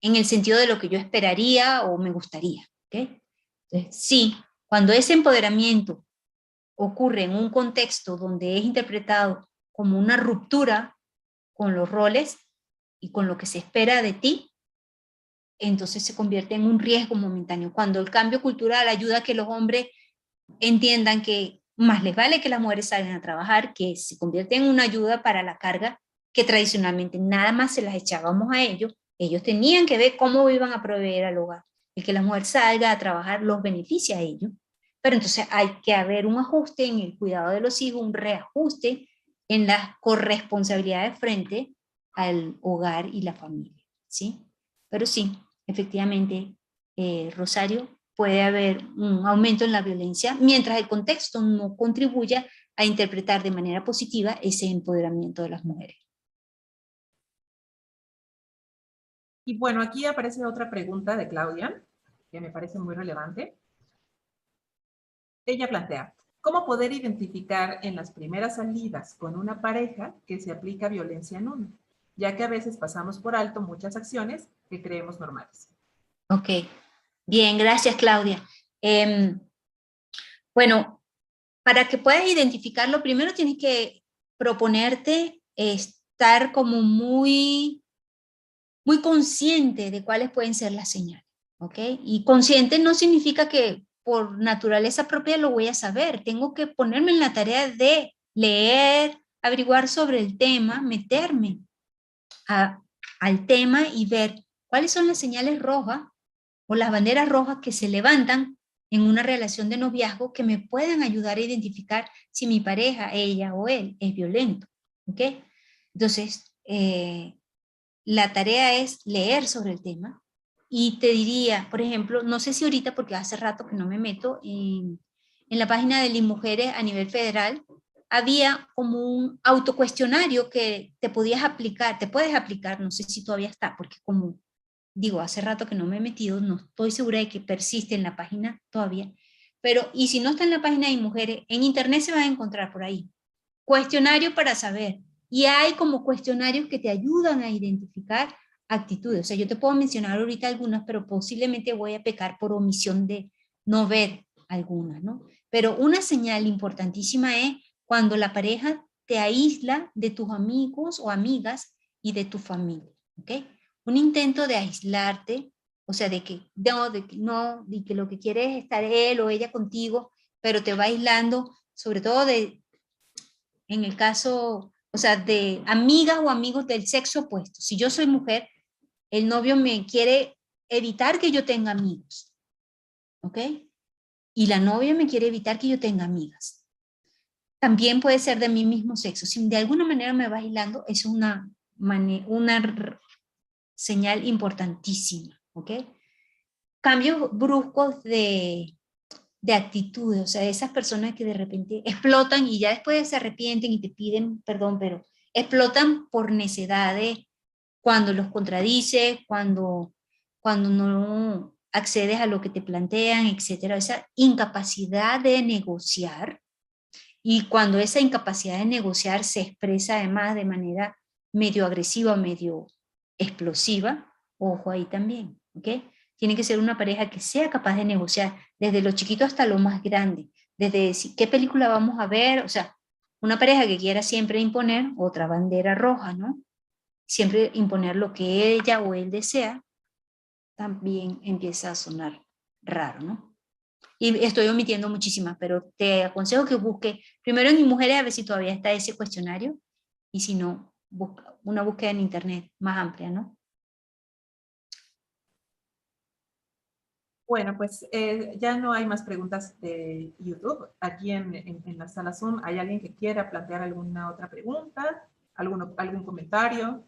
el sentido de lo que yo esperaría o me gustaría. ¿Okay? Entonces, sí, cuando ese empoderamiento ocurre en un contexto donde es interpretado como una ruptura con los roles y con lo que se espera de ti, entonces se convierte en un riesgo momentáneo. Cuando el cambio cultural ayuda a que los hombres entiendan que más les vale que las mujeres salgan a trabajar, que se convierte en una ayuda para la carga que tradicionalmente nada más se las echábamos a ellos tenían que ver cómo iban a proveer al hogar. El que la mujer salga a trabajar los beneficia a ellos, pero entonces hay que haber un ajuste en el cuidado de los hijos, un reajuste en las corresponsabilidades frente al hogar y la familia, ¿sí? Pero sí, efectivamente, Rosario, puede haber un aumento en la violencia mientras el contexto no contribuya a interpretar de manera positiva ese empoderamiento de las mujeres. Y bueno, aquí aparece otra pregunta de Claudia, que me parece muy relevante. Ella plantea, ¿cómo poder identificar en las primeras salidas con una pareja que se aplica violencia en uno? Ya que a veces pasamos por alto muchas acciones que creemos normales. Ok, bien, gracias Claudia. Bueno, para que puedas identificarlo, primero tienes que proponerte estar como muy consciente de cuáles pueden ser las señales, ¿ok? Y consciente no significa que por naturaleza propia lo voy a saber, tengo que ponerme en la tarea de leer, averiguar sobre el tema, meterme al tema y ver cuáles son las señales rojas o las banderas rojas que se levantan en una relación de noviazgo que me puedan ayudar a identificar si mi pareja, ella o él, es violento, ¿ok? Entonces, la tarea es leer sobre el tema y te diría, por ejemplo, no sé si ahorita porque hace rato que no me meto en la página de Linmujeres a nivel federal, había como un autocuestionario que te puedes aplicar, no sé si todavía está, porque como digo, hace rato que no me he metido, no estoy segura de que persiste en la página todavía, pero y si no está en la página de Mujeres, en internet se va a encontrar por ahí, cuestionario para saber, y hay como cuestionarios que te ayudan a identificar actitudes, o sea, yo te puedo mencionar ahorita algunas, pero posiblemente voy a pecar por omisión de no ver algunas, ¿no? Pero una señal importantísima es cuando la pareja te aísla de tus amigos o amigas y de tu familia, ¿ok? Un intento de aislarte, o sea, de que lo que quiere es estar él o ella contigo, pero te va aislando, sobre todo en el caso, o sea, de amigas o amigos del sexo opuesto. Si yo soy mujer, el novio me quiere evitar que yo tenga amigos, ¿ok? Y la novia me quiere evitar que yo tenga amigas. También puede ser de mi mismo sexo. Si de alguna manera me va aislando, es una señal importantísima, ¿ok? Cambios bruscos de actitudes, o sea, esas personas que de repente explotan y ya después se arrepienten y te piden perdón, pero explotan por necedades, cuando los contradices, cuando no accedes a lo que te plantean, etcétera. Esa incapacidad de negociar Y cuando esa incapacidad de negociar se expresa además de manera medio agresiva, medio explosiva, ojo ahí también, ¿ok? Tiene que ser una pareja que sea capaz de negociar desde lo chiquito hasta lo más grande, desde decir qué película vamos a ver, o sea, una pareja que quiera siempre imponer otra bandera roja, ¿no? Siempre imponer lo que ella o él desea, también empieza a sonar raro, ¿no? Y estoy omitiendo muchísimas, pero te aconsejo que busque primero en mujeres a ver si todavía está ese cuestionario, y si no, busca una búsqueda en internet más amplia, ¿no? Bueno, pues ya no hay más preguntas de YouTube. Aquí en la sala Zoom, ¿hay alguien que quiera plantear alguna otra pregunta? ¿Algún comentario?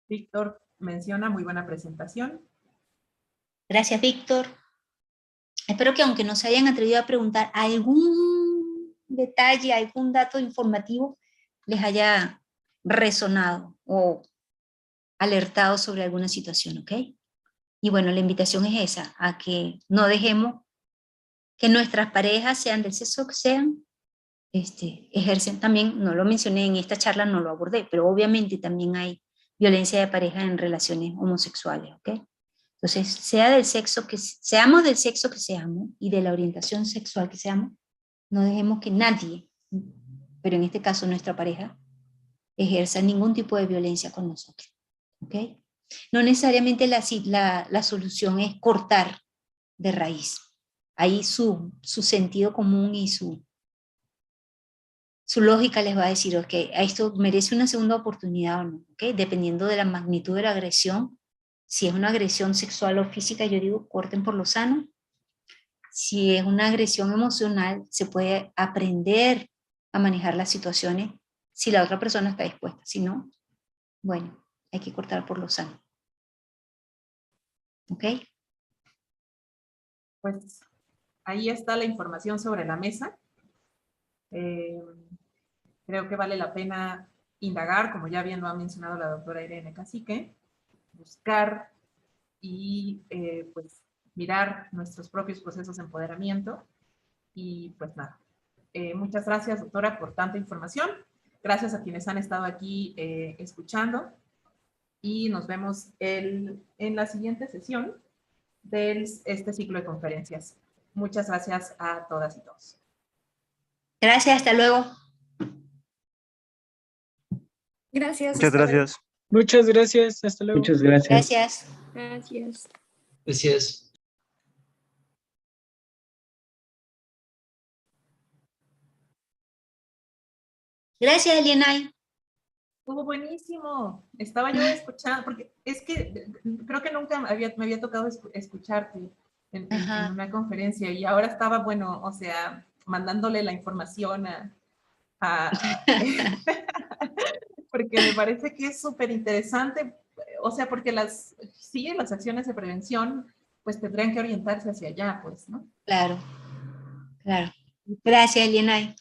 Víctor menciona muy buena presentación. Gracias, Víctor. Espero que aunque no se hayan atrevido a preguntar algún detalle, algún dato informativo, les haya resonado o alertado sobre alguna situación, ¿ok? Y bueno, la invitación es esa, a que no dejemos que nuestras parejas, sean del sexo que sean, ejercen también, no lo mencioné en esta charla, no lo abordé, pero obviamente también hay violencia de pareja en relaciones homosexuales, ¿ok? Entonces, seamos del sexo que seamos y de la orientación sexual que seamos, no dejemos que nadie, pero en este caso nuestra pareja, ejerza ningún tipo de violencia con nosotros, ¿ok? No necesariamente la solución es cortar de raíz. Ahí su sentido común y su lógica les va a decir, ok, a esto merece una segunda oportunidad o no, ok, dependiendo de la magnitud de la agresión. Si es una agresión sexual o física, yo digo, corten por lo sano. Si es una agresión emocional, se puede aprender a manejar las situaciones si la otra persona está dispuesta. Si no, bueno, hay que cortar por lo sano. ¿Ok? Pues ahí está la información sobre la mesa. Creo que vale la pena indagar, como ya bien lo ha mencionado la doctora Irene Cacique, buscar y pues mirar nuestros propios procesos de empoderamiento. Y pues nada, muchas gracias, doctora, por tanta información. Gracias a quienes han estado aquí escuchando y nos vemos en la siguiente sesión de este ciclo de conferencias. Muchas gracias a todas y todos. Gracias, hasta luego. Gracias. Muchas gracias. Muchas gracias. Hasta luego. Muchas gracias. Gracias. Gracias. Gracias. Gracias, Elienay. Estuvo buenísimo. Estaba yo escuchando, porque es que creo que nunca me había tocado escucharte en una conferencia y ahora estaba, bueno, o sea, mandándole la información a porque me parece que es súper interesante, o sea, porque las acciones de prevención, pues tendrían que orientarse hacia allá, pues, ¿no? Claro, claro. Gracias, Elienay.